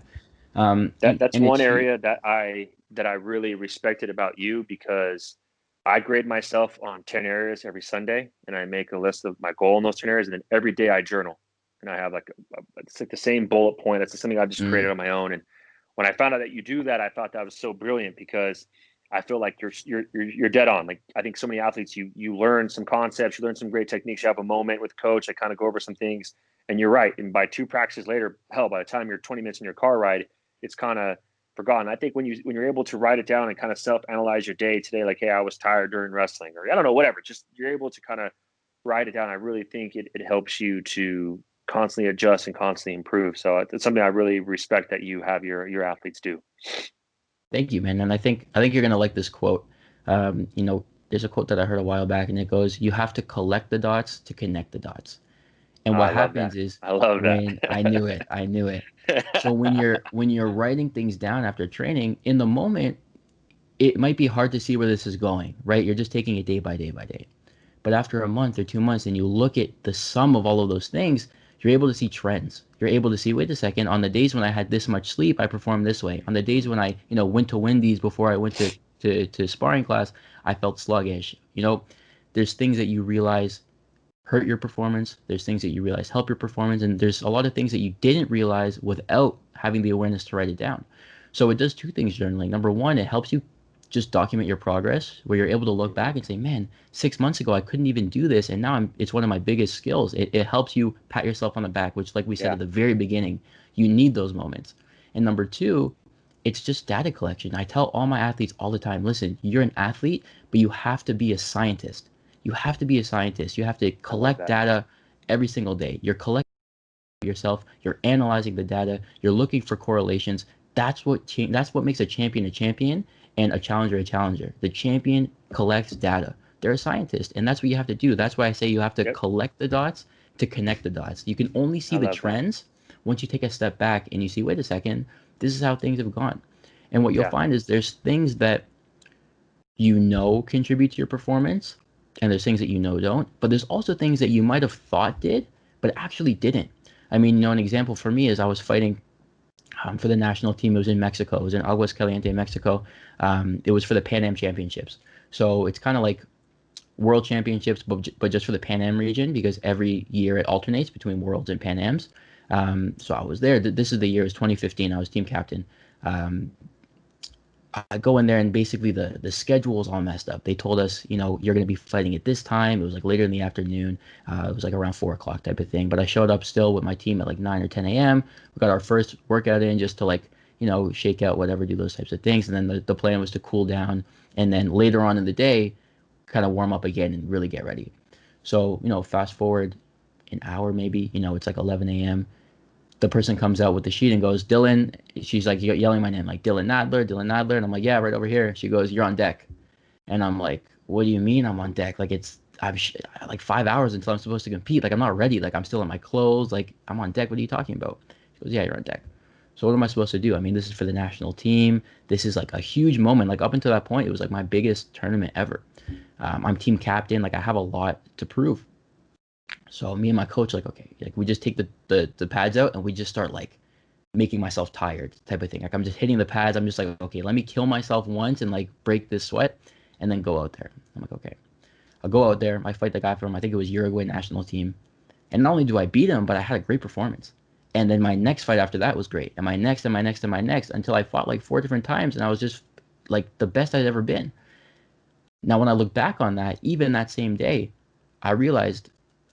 Speaker 1: that.
Speaker 2: That's
Speaker 1: And
Speaker 2: one
Speaker 1: it's huge.
Speaker 2: area that I really respected about you, because I grade myself on 10 areas every Sunday, and I make a list of my goal in those 10 areas, and then every day I journal, and I have like it's like the same bullet point. That's something I've just created
Speaker 1: Mm.
Speaker 2: on my own. And when I found out that you do that, I thought that was so brilliant, because I feel like you're dead on. Like I think so many athletes, you learn some concepts, you learn some great techniques, you have a moment with coach, I kind of go over some things, and you're right. And by two practices later, hell, by the time you're 20 minutes in your car ride, it's kind of forgotten. I think when you're able to write it down and kind of self-analyze your day today, like, hey, I was tired during wrestling, or I don't know, whatever, just you're able to kind of write it down. I really think it helps you to constantly adjust and constantly improve. So it's something I really respect that you have your athletes do.
Speaker 1: Thank you, man. And I think you're gonna like this quote. There's a quote that I heard a while back, and it goes, "You have to collect the dots to connect the dots." And what
Speaker 2: I love that.
Speaker 1: happens is
Speaker 2: I love
Speaker 1: when I knew it. So when you're writing things down after training, in the moment, it might be hard to see where this is going, right? You're just taking it day by day by day. But after a month or 2 months, and you look at the sum of all of those things, you're able to see trends. You're able to see, wait a second, on the days when I had this much sleep, I performed this way. On the days when I, went to Wendy's before I went to sparring class, I felt sluggish. There's things that you realize hurt your performance. There's things that you realize help your performance. And there's a lot of things that you didn't realize without having the awareness to write it down. So it does two things, journaling. Number one, it helps you just document your progress where you're able to look
Speaker 2: Hmm.
Speaker 1: back and say, man, 6 months ago I couldn't even do this, and now it's one of my biggest skills. It helps you pat yourself on the back, which, like we said
Speaker 2: Yeah.
Speaker 1: at the very beginning, you need those moments. And number two, it's just data collection. I tell all my athletes all the time, listen, you're an athlete, but you have to be a scientist. You have to be a scientist. You have to
Speaker 2: I love
Speaker 1: collect
Speaker 2: that.
Speaker 1: data every single day. You're collecting yourself, you're analyzing the data, you're looking for correlations. That's what makes a champion and a challenger a challenger. The champion collects data. They're a scientist, and that's what you have to do. That's why I say you have to
Speaker 2: Yep.
Speaker 1: collect the dots to connect the dots. You can only see
Speaker 2: I
Speaker 1: the
Speaker 2: love that.
Speaker 1: trends once you take a step back and you see, wait a second, this is how things have gone. And what you'll
Speaker 2: Yeah.
Speaker 1: find is there's things that contribute to your performance, and there's things that don't, but there's also things that you might have thought did but actually didn't. I mean, an example for me is I was fighting for the national team. It was in Mexico. It was in Aguas Caliente, Mexico. It was for the Pan Am Championships. So it's kind of like World Championships, but just for the Pan Am region because every year it alternates between Worlds and Pan Ams. So I was there. This is the year, it was 2015. I was team captain. Um, I go in there and basically the schedule is all messed up. They told us, you're going to be fighting at this time. It was like later in the afternoon. It was like around 4 o'clock type of thing. But I showed up still with my team at like 9 or 10 a.m. We got our first workout in just to like, shake out whatever, do those types of things. And then the plan was to cool down. And then later on in the day, kind of warm up again and really get ready. So, fast forward an hour maybe, it's like 11 a.m. The person comes out with the sheet and goes, Dylan, she's like yelling my name, like Dylan Nadler, Dylan Nadler. And I'm like, yeah, right over here. She goes, you're on deck. And I'm like, what do you mean I'm on deck? Like like 5 hours until I'm supposed to compete. Like I'm not ready. Like I'm still in my clothes. Like I'm on deck. What are you talking about? She goes, yeah, you're on deck. So what am I supposed to do? I mean, this is for the national team. This is like a huge moment. Like up until that point, it was like my biggest tournament ever. I'm team captain. Like I have a lot to prove. So me and my coach, like, okay, like we just take the pads out and we just start like making myself tired type of thing. Like I'm just hitting the pads. I'm just like, okay, let me kill myself once and like break this sweat and then go out there. I'm like, okay. I'll go out there. I fight the guy from, I think it was Uruguay national team. And not only do I beat him, but I had a great performance. And then my next fight after that was great. And my next and my next and my next until I fought like 4 different times and I was just like the best I'd ever been. Now, when I look back on that, even that same day, I realized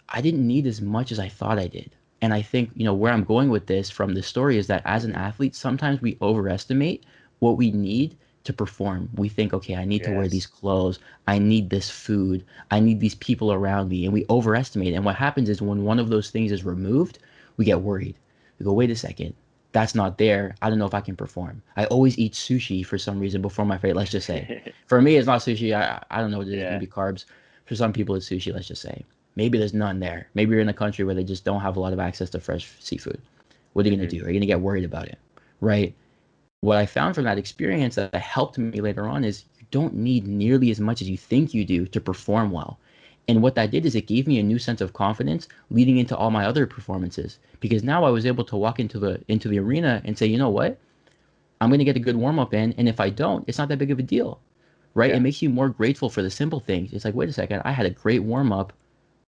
Speaker 1: I didn't need as much as I thought I did. And I think, where I'm going with this from this story is that as an athlete, sometimes we overestimate what we need to perform. We think, okay, I need to wear these
Speaker 2: Yes.
Speaker 1: clothes. I need this food. I need these people around me. And we overestimate. And what happens is when one of those things is removed, we get worried. We go, wait a second. That's not there. I don't know if I can perform. I always eat sushi for some reason before my fight, let's just say. For me, it's not sushi. I don't know what it is.
Speaker 2: Yeah.
Speaker 1: Maybe carbs. For some people, it's sushi, let's just say. Maybe there's none there. Maybe you're in a country where they just don't have a lot of access to fresh seafood. What are you going
Speaker 2: Hmm.
Speaker 1: to do? Are you going to get worried about it? Right? What I found from that experience that helped me later on is you don't need nearly as much as you think you do to perform well. And what that did is it gave me a new sense of confidence leading into all my other performances because now I was able to walk into the arena and say, you know what? I'm going to get a good warm up in, and if I don't, it's not that big of a deal, right? It
Speaker 2: Yeah.
Speaker 1: makes you more grateful for the simple things. It's like, wait a second, I had a great warm up.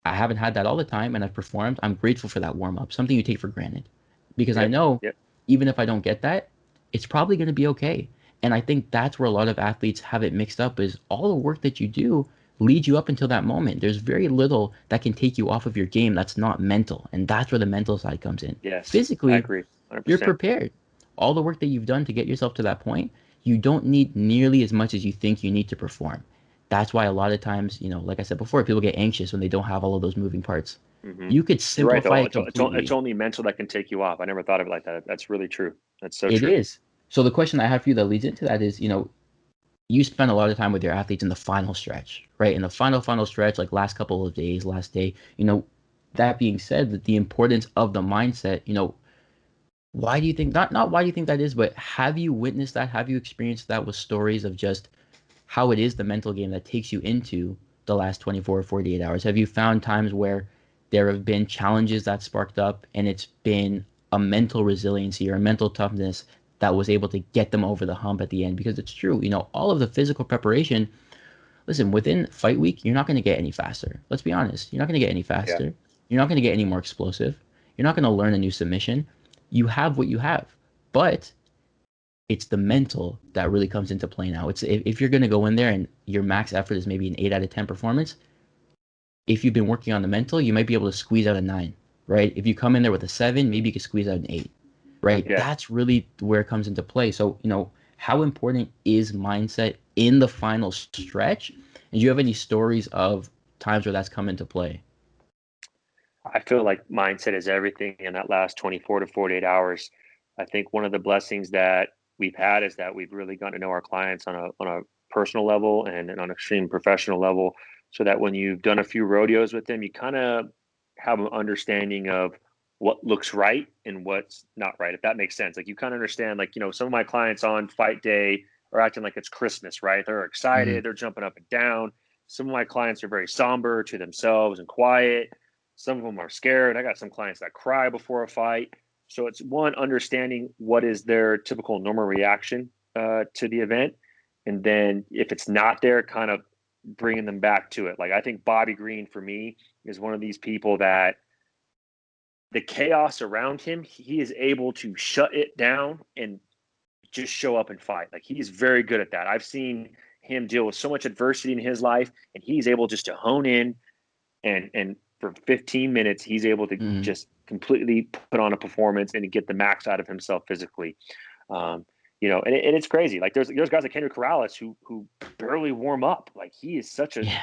Speaker 1: I haven't had that all the time, and I've performed. I'm grateful for that warm up, something you take for granted, because I
Speaker 2: Yep.
Speaker 1: know
Speaker 2: Yep.
Speaker 1: even if I don't get that, it's probably going to be okay. And I think that's where a lot of athletes have it mixed up is all the work that you do leads you up until that moment. There's very little that can take you off of your game that's not mental, and that's where the mental side comes in.
Speaker 2: Yes. I
Speaker 1: Physically,
Speaker 2: agree.
Speaker 1: you're
Speaker 2: 100%.
Speaker 1: prepared. All the work that you've done to get yourself to that point, you don't need nearly as much as you think you need to perform. That's why a lot of times, like I said before, people get anxious when they don't have all of those moving parts.
Speaker 2: Hmm.
Speaker 1: You could
Speaker 2: You're right,
Speaker 1: simplify
Speaker 2: though.
Speaker 1: it
Speaker 2: It's
Speaker 1: completely.
Speaker 2: only mental that can take you off. I never thought of it like that. That's really true. That's so
Speaker 1: It
Speaker 2: true.
Speaker 1: is. So the question I have for you that leads into that is, you spend a lot of time with your athletes in the final stretch, right? In the final stretch, like last couple of days, last day, that being said, that the importance of the mindset, why do you think not why do you think that is, but have you witnessed that? Have you experienced that with stories of just how it is the mental game that takes you into the last 24 or 48 hours? Have you found times where there have been challenges that sparked up and it's been a mental resiliency or a mental toughness that was able to get them over the hump at the end? Because it's true, all of the physical preparation, listen, within fight week, you're not going to get any faster. Let's be honest. You're not going to get any
Speaker 2: Yeah.
Speaker 1: faster. You're not going to get any more explosive. You're not going to learn a new submission. You have what you have. But it's the mental that really comes into play now. It's if you're going to go in there and your max effort is maybe an 8 out of 10 performance, if you've been working on the mental, you might be able to squeeze out a 9, right? If you come in there with a 7, maybe you could squeeze out an 8, right?
Speaker 2: Yeah.
Speaker 1: That's really where it comes into play. So, how important is mindset in the final stretch? And do you have any stories of times where that's come into play?
Speaker 2: I feel like mindset is everything in that last 24 to 48 hours. I think one of the blessings that we've had is that we've really gotten to know our clients on a personal level and on an extreme professional level, so that when you've done a few rodeos with them, you kind of have an understanding of what looks right and what's not right, if that makes sense. Like you kind of understand, like, some of my clients on fight day are acting like it's Christmas, right? They're
Speaker 1: Mm,
Speaker 2: excited, they're jumping up and down. Some of my clients are very somber to themselves and quiet. Some of them are scared. I got some clients that cry before a fight. So it's one, understanding what is their typical normal reaction to the event, and then if it's not there, kind of bringing them back to it. Like I think Bobby Green for me is one of these people that the chaos around him, he is able to shut it down and just show up and fight. Like he's very good at that. I've seen him deal with so much adversity in his life, and he's able just to hone in and for 15 minutes he's able to
Speaker 1: Mm-hmm.
Speaker 2: just completely put on a performance and get the max out of himself physically. um, and it's crazy. Like there's guys like Henry Corrales who barely warm up. Like he is such
Speaker 1: Yeah.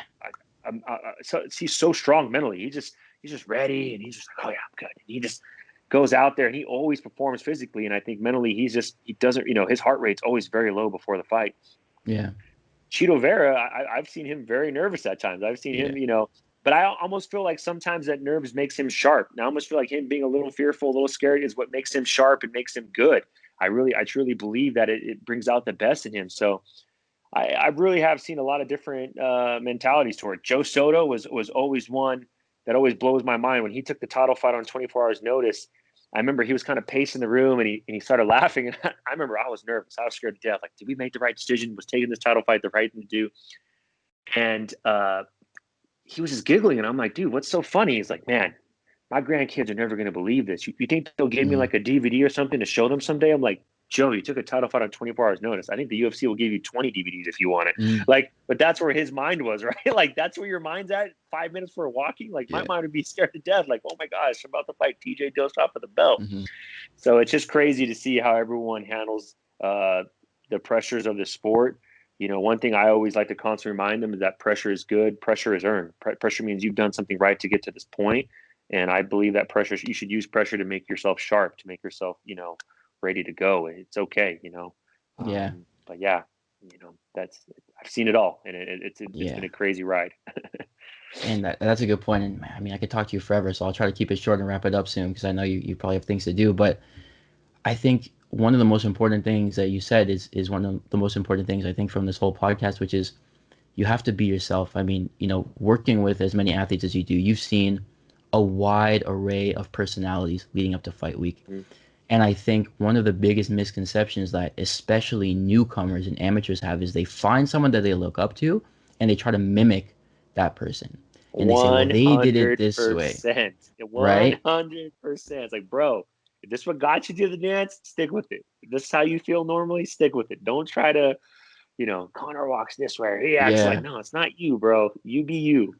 Speaker 2: he's so strong mentally. He's just ready, and he's just like, oh yeah, I'm good. And he just goes out there and he always performs physically. And I think mentally he doesn't, his heart rate's always very low before the fight.
Speaker 1: Yeah.
Speaker 2: Chito Vera, I've seen him very nervous at times. I've seen
Speaker 1: Yeah.
Speaker 2: him, but I almost feel like sometimes that nerves makes him sharp. Now I almost feel like him being a little fearful, a little scared is what makes him sharp and makes him good. I truly believe that it brings out the best in him. So I really have seen a lot of different mentalities toward it. Joe Soto was always one that always blows my mind. When he took the title fight on 24 hours notice, I remember he was kind of pacing the room, and he started laughing. And I remember I was nervous. I was scared to death. Like, did we make the right decision? Was taking this title fight the right thing to do? And he was just giggling. And I'm like, dude, what's so funny? He's like, man, my grandkids are never going to believe this. You think they'll give me
Speaker 1: Mm-hmm.
Speaker 2: like a DVD or something to show them someday? I'm like, Joe, you took a title fight on 24 hours notice. I think the UFC will give you 20 DVDs if you want it.
Speaker 1: Mm-hmm.
Speaker 2: Like, but that's where his mind was, right? Like, that's where your mind's at 5 minutes for walking. Like, my
Speaker 1: Yeah.
Speaker 2: mind would be scared to death. Like, oh my gosh, I'm about to fight TJ Dillashaw for the belt.
Speaker 1: Mm-hmm.
Speaker 2: So it's just crazy to see how everyone handles the pressures of the sport. One thing I always like to constantly remind them is that pressure is good. Pressure is earned. Pressure means you've done something right to get to this point. And I believe that pressure, you should use pressure to make yourself sharp, to make yourself, ready to go. It's okay.
Speaker 1: Yeah.
Speaker 2: But yeah, that's, I've seen it all, and it's been
Speaker 1: Yeah.
Speaker 2: a crazy ride.
Speaker 1: And that's a good point. And I mean, I could talk to you forever, so I'll try to keep it short and wrap it up soon because I know you probably have things to do. But I think one of the most important things that you said is one of the most important things I think from this whole podcast, which is you have to be yourself. I mean, working with as many athletes as you do, you've seen a wide array of personalities leading up to fight week.
Speaker 2: Mhm.
Speaker 1: And I think one of the biggest misconceptions that especially newcomers and amateurs have is they find someone that they look up to and they try to mimic that person. And they say, well,
Speaker 2: One
Speaker 1: they did it
Speaker 2: hundred
Speaker 1: this way,
Speaker 2: percent.
Speaker 1: right?
Speaker 2: 100%. It's like, bro, if this is what got you to the dance, stick with it. If this is how you feel normally, stick with it. Don't try to, Connor walks this way. He acts like,
Speaker 1: Yeah,
Speaker 2: no, it's not you, bro. You be you.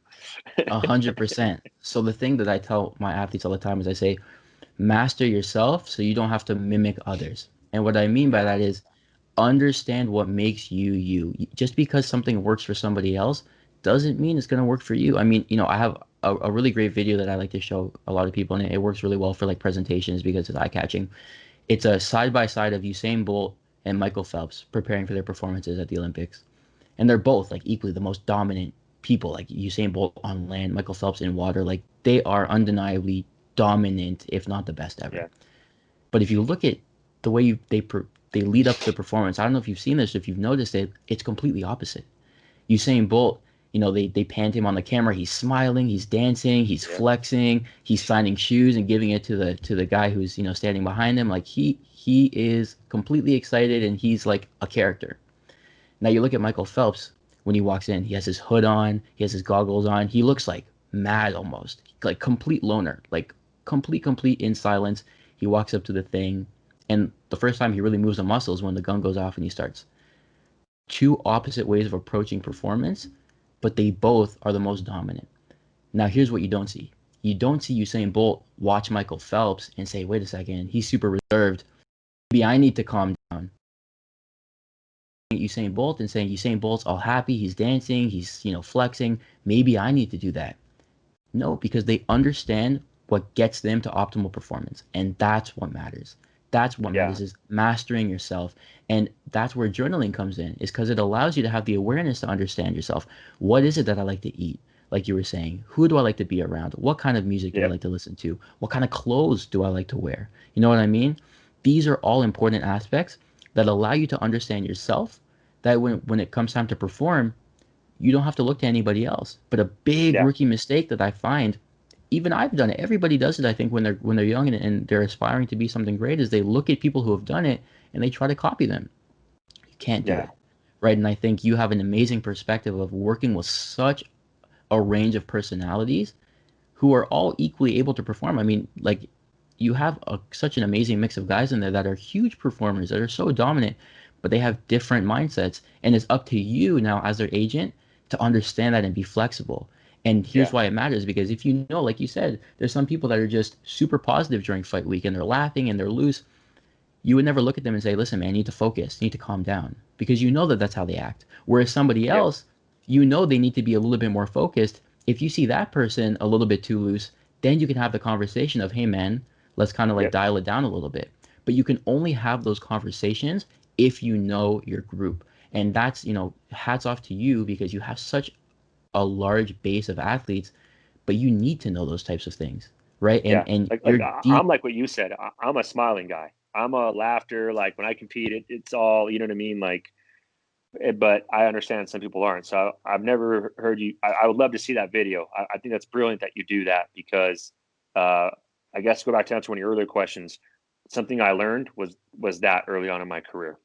Speaker 1: 100%. So the thing that I tell my athletes all the time is I say, master yourself so you don't have to mimic others. And what I mean by
Speaker 2: Yeah.
Speaker 1: that is understand what makes you you. Just because something works for somebody else doesn't mean it's going to work for you. I mean, I have a really great video that I like to show a lot of people, and it works really well for like presentations because it's eye catching. It's a side by side of Usain Bolt and Michael Phelps preparing for their performances at the Olympics. And they're both like equally the most dominant people, like Usain Bolt on land, Michael Phelps in water. Like they are undeniably dominant, if not the best ever.
Speaker 2: Yeah.
Speaker 1: But if you look at the way they lead up to the performance, I don't know if you've seen this, if you've noticed it, it's completely opposite. Usain Bolt, they panned him on the camera. He's smiling, he's dancing, he's
Speaker 2: Yeah.
Speaker 1: flexing, he's signing shoes and giving it to the guy who's standing behind him. Like he is completely excited and he's like a character. Now you look at Michael Phelps when he walks in. He has his hood on, he has his goggles on. He looks like mad almost, like complete loner, like complete in silence. He walks up to the thing, and the first time he really moves a muscle is when the gun goes off and he starts. Two opposite ways of approaching performance, but they both are the most dominant. Now here's what you don't see. You don't see Usain Bolt watch Michael Phelps and say, wait a second, he's super reserved. Maybe I need to calm down. Usain Bolt and saying Usain Bolt's all happy, he's dancing, he's flexing. Maybe I need to do that. No, because they understand what gets them to optimal performance, and that's what matters. That's what
Speaker 2: Yeah.
Speaker 1: matters is mastering yourself, and that's where journaling comes in. Is because it allows you to have the awareness to understand yourself. What is it that I like to eat? Like you were saying, who do I like to be around? What kind of music do I
Speaker 2: Yep.
Speaker 1: like to listen to? What kind of clothes do I like to wear? You know what I mean? These are all important aspects that allow you to understand yourself. That when it comes time to perform, you don't have to look to anybody else. But a big
Speaker 2: Yeah.
Speaker 1: rookie mistake that I find, even I've done it. Everybody does it, I think, when they're young and they're aspiring to be something great, is they look at people who have done it and they try to copy them. You can't do
Speaker 2: Yeah.
Speaker 1: it, right? And I think you have an amazing perspective of working with such a range of personalities who are all equally able to perform. I mean, like you have such an amazing mix of guys in there that are huge performers that are so dominant, but they have different mindsets, and it's up to you now as their agent to understand that and be flexible. And here's
Speaker 2: Yeah.
Speaker 1: why it matters, because if you know, like you said, there's some people that are just super positive during fight week and they're laughing and they're loose. You would never look at them and say, listen, man, you need to focus, you need to calm down, because you know that that's how they act. Whereas somebody
Speaker 2: Yep.
Speaker 1: else, you know they need to be a little bit more focused. If you see that person a little bit too loose, then you can have the conversation of, hey, man, let's kind of like
Speaker 2: Yep.
Speaker 1: dial it down a little bit. But you can only have those conversations if you know your group. And that's, hats off to you because you have such a large base of athletes, but you need to know those types of things, right? And
Speaker 2: Yeah.
Speaker 1: and
Speaker 2: Like
Speaker 1: you're
Speaker 2: I'm
Speaker 1: deep.
Speaker 2: like what you said. I'm a smiling guy. I'm a laughter. Like when I compete, it's all, you know what I mean? Like, but I understand some people aren't. So I've never heard you. I would love to see that video. I think that's brilliant that you do that because uh, I guess to go back to answer one of your earlier questions. Something I learned was that early on in my career.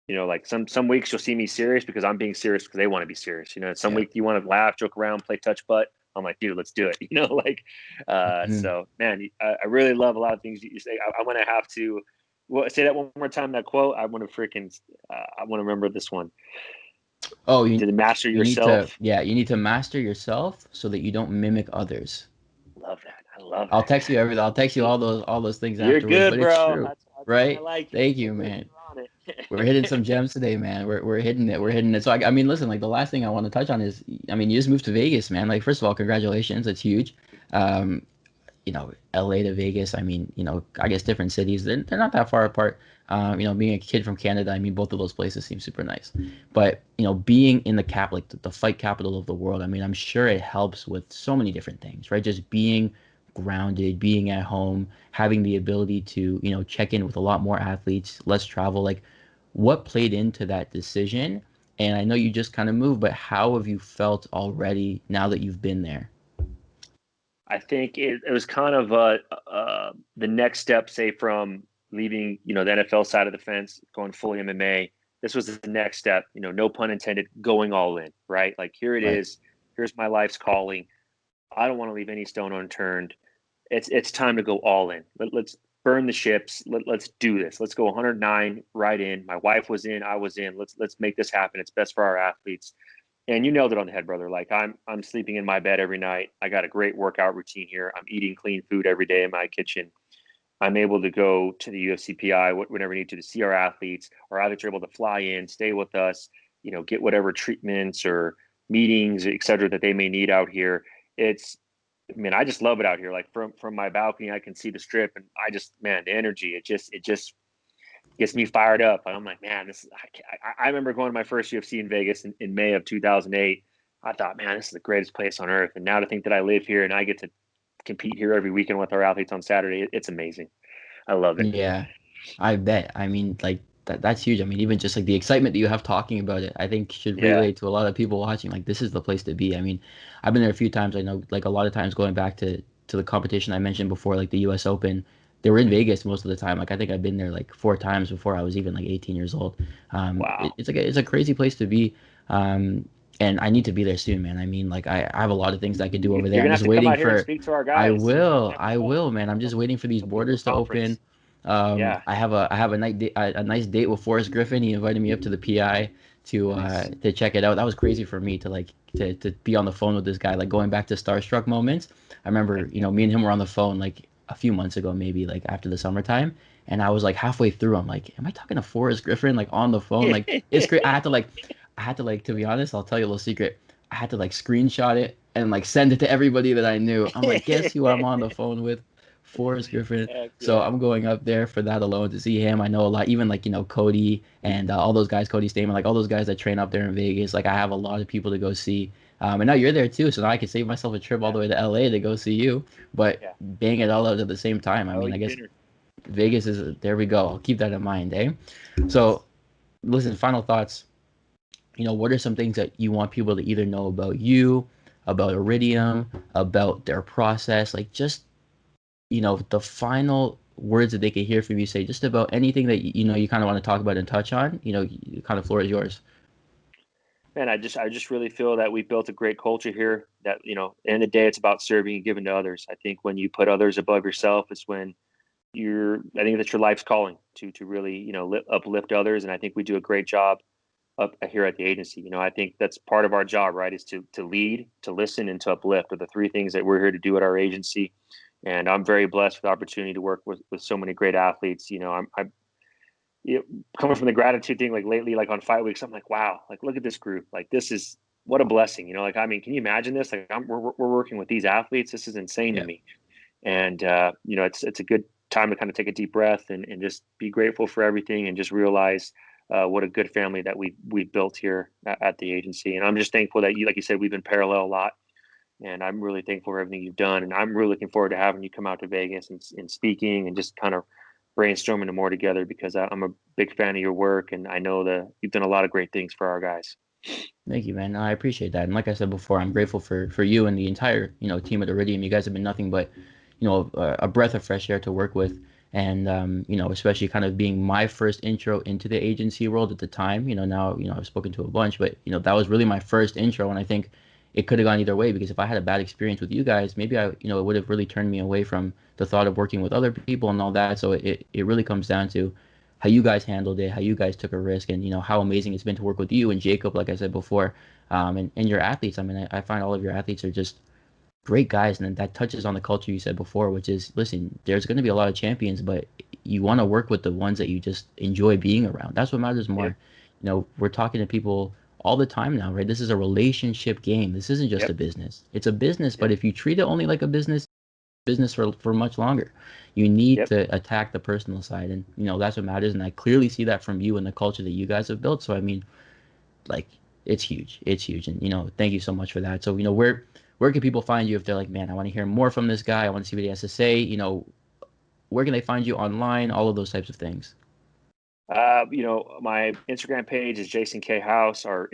Speaker 2: You know, like some weeks you'll see me serious because I'm being serious because they want to be serious. You know, some
Speaker 1: Yeah.
Speaker 2: week you want to laugh, joke around, play touch butt. I'm like, dude, let's do it. You know, like,
Speaker 1: Mhm.
Speaker 2: so man, I really love a lot of things you say. I want to have to say that one more time. That quote. I want to freaking. I want to remember this one.
Speaker 1: Oh, you
Speaker 2: To master
Speaker 1: you need to
Speaker 2: yourself.
Speaker 1: yeah, you need to master yourself so that you don't mimic others.
Speaker 2: Love that. I love
Speaker 1: I'll
Speaker 2: that,
Speaker 1: text you everything. I'll text you
Speaker 2: man.
Speaker 1: all those things
Speaker 2: You're
Speaker 1: afterwards, but
Speaker 2: good,
Speaker 1: it's
Speaker 2: bro.
Speaker 1: true,
Speaker 2: That's why I
Speaker 1: right?
Speaker 2: like it.
Speaker 1: Thank
Speaker 2: So
Speaker 1: you,
Speaker 2: good
Speaker 1: man.
Speaker 2: you're on
Speaker 1: We're hitting some
Speaker 2: it.
Speaker 1: gems today, man. We're hitting it. We're hitting it. So I mean, listen, like the last thing I want to touch on is, I mean, you just moved to Vegas, man. Like, first of all, congratulations. It's huge. Um, LA to Vegas, I mean, I guess different cities, they're not that far apart. Being a kid from Canada, I mean, both of those places seem super nice. But, being in the like the fight capital of the world, I mean, I'm sure it helps with so many different things, right? Just being grounded, being at home, having the ability to, check in with a lot more athletes, less travel. Like, what played into that decision? And I know you just kind of moved, but how have you felt already now that you've been there?
Speaker 2: I think it was kind of the next step, say from leaving, the NFL side of the fence, going fully MMA. This was the next step, no pun intended, going all in, right? Like here it
Speaker 1: Right.
Speaker 2: is. Here's my life's calling. I don't want to leave any stone unturned. It's time to go all in. Let's burn the ships. Let's do this. Let's go 109 right in. My wife was in. I was in. Let's make this happen. It's best for our athletes. And you nailed it on the head, brother. Like I'm sleeping in my bed every night. I got a great workout routine here. I'm eating clean food every day in my kitchen. I'm able to go to the UFCPI whenever we need to see our athletes. Our athletes are able to fly in, stay with us, get whatever treatments or meetings, et cetera, that they may need out here. It's, I mean, I just love it out here. Like from my balcony, I can see the strip, and I just, man, the energy. It just gets me fired up. And I'm like, man, this is. I remember going to my first UFC in Vegas in May of 2008. I thought, man, this is the greatest place on earth. And now to think that I live here and I get to compete here every weekend with our athletes on Saturday, it's amazing. I love it.
Speaker 1: Yeah, I bet. I mean, like that's huge. I mean, even just like the excitement that you have talking about it, I think should
Speaker 2: Yeah.
Speaker 1: relate to a lot of people watching. Like, this is the place to be. I mean, I've been there a few times. I know, like a lot of times going back to the competition I mentioned before, like the U.S. Open, they were in Vegas most of the time. Like, I think I've been there like 4 times before I was even like 18 years old.
Speaker 2: Wow.
Speaker 1: It's a crazy place to be. Um, and I need to be there soon, man. I mean, like I have a lot of things I could do over there.
Speaker 2: You're
Speaker 1: I'm
Speaker 2: gonna have
Speaker 1: just
Speaker 2: to come
Speaker 1: waiting
Speaker 2: out here and
Speaker 1: for.
Speaker 2: speak to our
Speaker 1: I
Speaker 2: guys. You
Speaker 1: will,
Speaker 2: never
Speaker 1: I
Speaker 2: know.
Speaker 1: will, man. I'm just waiting for these
Speaker 2: Come to a
Speaker 1: borders to open.
Speaker 2: conference. Yeah.
Speaker 1: I have a nice date with Forrest Griffin. He invited me up to the PI
Speaker 2: Nice.
Speaker 1: to check it out. That was crazy for me to to be on the phone with this guy. Like going back to starstruck moments. I remember,
Speaker 2: Heck yeah.
Speaker 1: me and him were on the phone like a few months ago, maybe like after the summertime, and I was like halfway through. I'm like, am I talking to Forrest Griffin like on the phone? Like it's great. I had to like to be honest. I'll tell you a little secret. I had to like screenshot it and like send it to everybody that I knew. I'm like, guess who I'm on the phone with? Forrest Griffin.
Speaker 2: Heck
Speaker 1: So
Speaker 2: yeah.
Speaker 1: I'm going up there for that alone to see him. I know a lot, even like Cody and all those guys, Cody Stamen, like all those guys that train up there in Vegas. Like I have a lot of people to go see. And now you're there too, so now I can save myself a trip all
Speaker 2: Yeah.
Speaker 1: the way to LA to go see you. But
Speaker 2: Yeah.
Speaker 1: bang it all out at the same time. I
Speaker 2: I owe
Speaker 1: mean, I
Speaker 2: you
Speaker 1: guess
Speaker 2: dinner.
Speaker 1: Vegas is there. We go. I'll keep that in mind, eh? So listen, final thoughts. What are some things that you want people to either know about you, about Iridium, about their process, like just, the final words that they could hear from you say just about anything that, you kind of want to talk about and touch on, kind of floor is yours.
Speaker 2: And I just really feel that we built a great culture here. That at the end of the day, it's about serving and giving to others. I think when you put others above yourself, it's when I think that's your life's calling to really uplift others. And I think we do a great job up here at the agency. I think that's part of our job, right? Is to lead, to listen, and to uplift are the three things that we're here to do at our agency. And I'm very blessed with the opportunity to work with so many great athletes. I'm coming from the gratitude thing, like lately, like on fight weeks, I'm like, wow, like look at this group. Like this is what a blessing. Like I mean, can you imagine this? Like we're working with these athletes. This is insane to
Speaker 1: Yeah.
Speaker 2: me. And it's a good time to kind of take a deep breath and just be grateful for everything and just realize what a good family that we've built here at the agency. And I'm just thankful that like you said, we've been parallel a lot. And I'm really thankful for everything you've done. And I'm really looking forward to having you come out to Vegas and speaking and just kind of brainstorming more together because I'm a big fan of your work. And I know that you've done a lot of great things for our guys.
Speaker 1: Thank you, man. I appreciate that. And like I said before, I'm grateful for you and the entire, team at Iridium. You guys have been nothing but, a breath of fresh air to work with. And, especially kind of being my first intro into the agency world at the time. Now, I've spoken to a bunch, but, that was really my first intro. And I think it could have gone either way because if I had a bad experience with you guys, maybe it would have really turned me away from the thought of working with other people and all that. So it really comes down to how you guys handled it, how you guys took a risk, and how amazing it's been to work with you and Jacob, like I said before, and your athletes. I mean, I find all of your athletes are just great guys, and that touches on the culture you said before, which is, listen, there's going to be a lot of champions, but you want to work with the ones that you just enjoy being around. That's what matters more.
Speaker 2: Yep.
Speaker 1: We're talking to people all the time now, right? This is a relationship game. This isn't just a
Speaker 2: Yep.
Speaker 1: business. It's a business, but
Speaker 2: Yep.
Speaker 1: if you treat it only like a business for much longer. You need
Speaker 2: Yep.
Speaker 1: to attack the personal side, and that's what matters. And I clearly see that from you and the culture that you guys have built. So I mean, like, it's huge. It's huge, and thank you so much for that. So where can people find you if they're like, man, I want to hear more from this guy. I want to see what he has to say. Where can they find you online? All of those types of things.
Speaker 2: My Instagram page is Jason K House. Our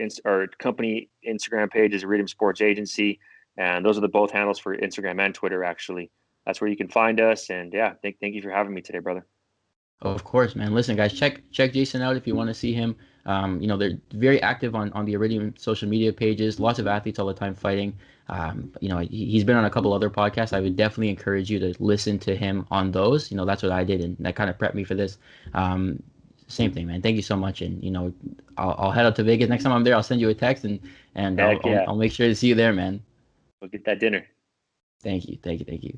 Speaker 2: company Instagram page is Iridium Sports Agency, and those are the both handles for Instagram and Twitter. Actually, that's where you can find us. And yeah, thank you for having me today, brother.
Speaker 1: Of course, man. Listen, guys, check Jason out if you want to see him. They're very active on the Iridium social media pages. Lots of athletes all the time fighting. He's been on a couple other podcasts. I would definitely encourage you to listen to him on those. That's what I did, and that kind of prepped me for this. Same thing, man. Thank you so much, and I'll head out to Vegas next time I'm there. I'll send you a text, and I'll
Speaker 2: Heck
Speaker 1: I'll,
Speaker 2: yeah,
Speaker 1: I'll make sure to see you there, man.
Speaker 2: we'll get that dinner.
Speaker 1: Thank you, thank you, thank you.